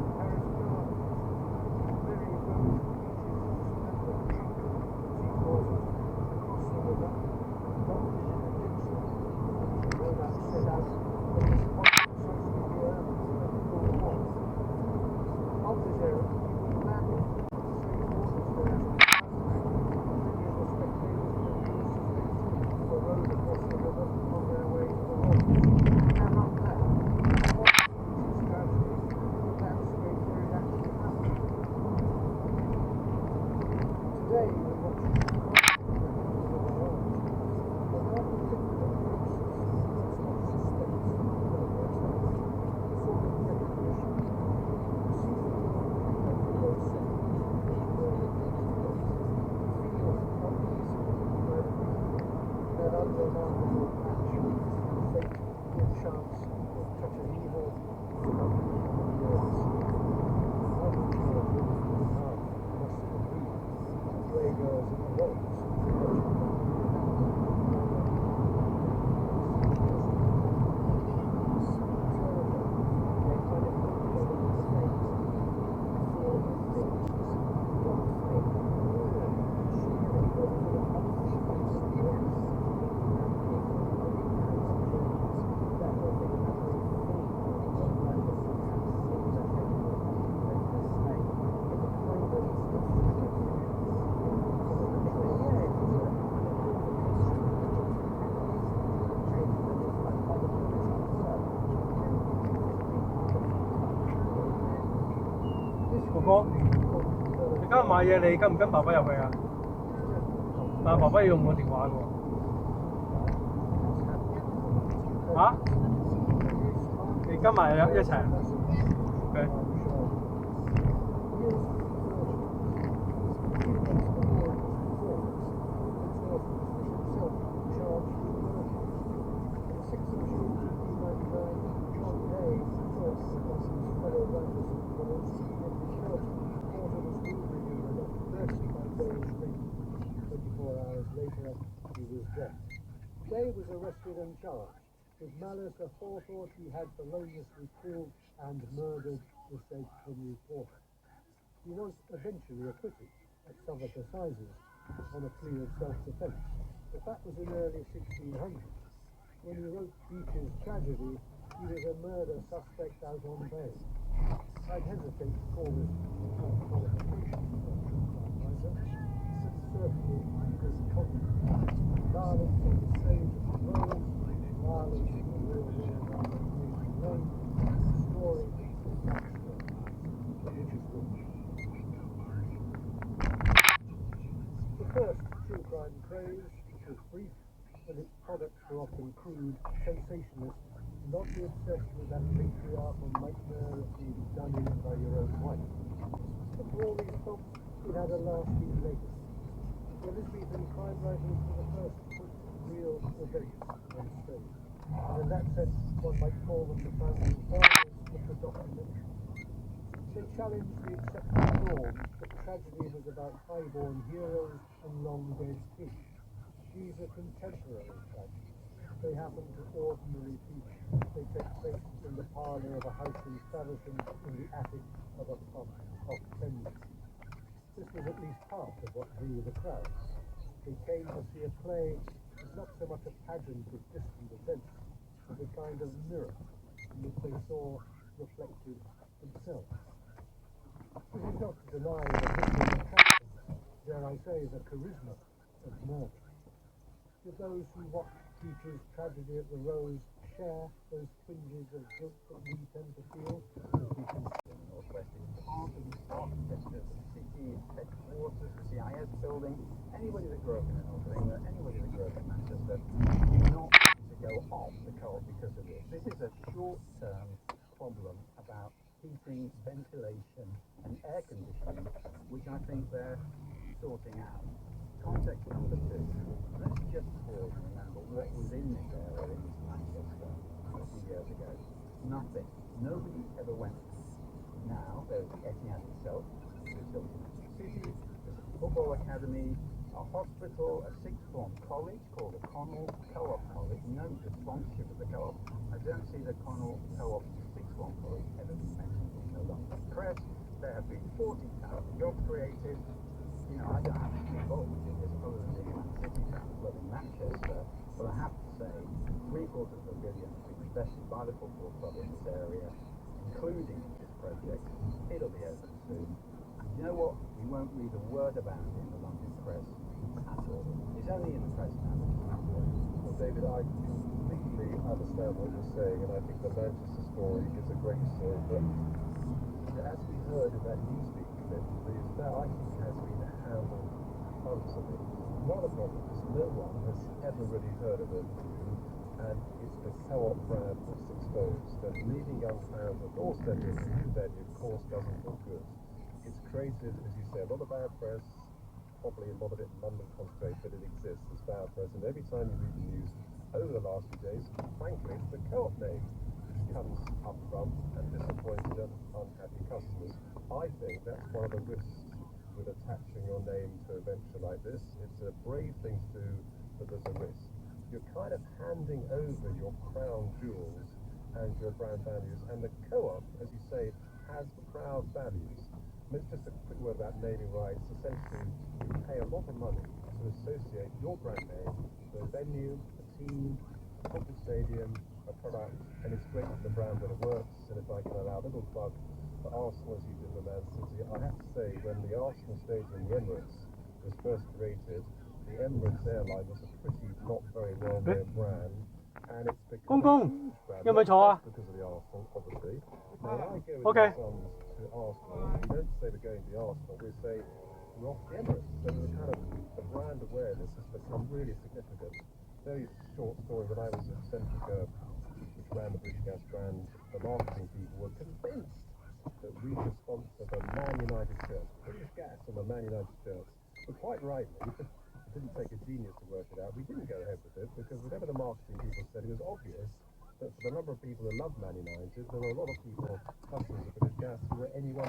哥哥，你今日買嘢，你跟唔跟爸爸入去啊？但係爸爸要用我電話嘅喎。嚇？你跟埋一齊？OK。Later, he was dead. Day was arrested and charged. With malice aforethought, he had feloniously killed and murdered the said Henry Porter. He was eventually acquitted at Southwark Assizes on a plea of self-defence, but that was in early 1600. When he wrote Beech's tragedy, he was a murder suspect out on bail. I'd hesitate to call this qualification for a writer. Certainly because violence on the stage of the road, violence in the real world on the road, story is that story, which is good. The first true crime craze, which was brief, and its products were often crude, sensationalist, and oddly obsessed with that patriarchal nightmare of being done in by your own wife. But for all these folks, it had a lasting legacy. The Elizabethan crime writers were the first to put real events on stage, and in that sense one might call them the founding fathers of the documentary. They challenged the accepted norm that tragedy was about high-born heroes and long-dead kings. These are contemporary tragedies. They happen to ordinary people. They take place in the parlour of a house in Faversham, in the attic of a pub off Thames. This was at least part of what drew the crowds. They came to see a play as not so much a pageant of distant events, but a kind of mirror in which they saw reflected themselves. This is not to deny the visceral attraction, dare I say, the charisma of murder. Did those who watch Beech's tragedy at the Rose share those twinges of guilt that we tend to feel? Northwest is part of the architecture of the city, its headquarters, the CIS building. Anybody that grew up in the north of England, anybody that grew up in Manchester, you're not going to go off the Co-op because of this. This is a short-term problem about heating, ventilation, and air conditioning, which I think they're sorting out. Context number 2. Let's just pause and remember what was in this area in Manchester a few years ago. Nothing. Nobody ever went. Now there's Etihad itself, which is City, there's a football academy, a hospital, a sixth form college called the Connell Co-op College. Note the sponsorship of the Co-op. I don't see the Connell Co-op sixth form college ever been mentioned in the London press. There have been 40,000 jobs created. You know, I don't have to be involved in this other than being a Man City fan, loving Manchester, but I have to say, $750 million has been invested by the football club in this area, including this project. It'll be open soon. And you know what? We won't read a word about it in the London press at all. It's only in the press now. Well, David, I completely understand what you're saying, and I think the Manchester story is a great story, but as we heard in that Newsweek clip, that I think has been handled functionally. Not a problem, because no one has ever really heard of it, and it's the Co-op brand that's exposed, that leaving young fans at doorstep in a new venue, of course, doesn't look good. It's created, as you say, a lot of bad press, probably a lot of it London concentrated, but it exists as bad press, and every time you read the news over the last few days, frankly, it's the Co-op name comes up front and disappointed and unhappy customers. I think that's one of the risks with attaching your name to a venture like this. It's a brave thing to do, but there's a risk. You're kind of handing over your crown jewels and your brand values, and the Co-op, as you say, has proud values. I mean, it's just a quick word about naming rights. Essentially, you pay a lot of money to associate your brand name with a venue, a team, a football stadium, a product, and it's great for the brand when it works. And if I can allow a little plug for Arsenal as you did with Man City, I have to say, when the Arsenal Stadium, the Emirates, was first created, the Emirates airline was a pretty not very well-known brand, and it's become a huge brand, not just because of the Arsenal, obviously. Now, I go with my sons to to Arsenal, we don't say we're going to the Arsenal, we say we're off the Emirates. So the kind of the brand awareness has become really significant. Very short story, when I was at Centrica, which ran the British Gas brand, the marketing people were convinced that we should sponsor the Man United shirts. British Gas and the Man United shirts. But quite rightly, it didn't take a genius to work it out. We didn't go ahead with it because whatever the marketing people said, it was obvious that for the number of people who love Man United, there were a lot of people, customers of British Gas, who were anyone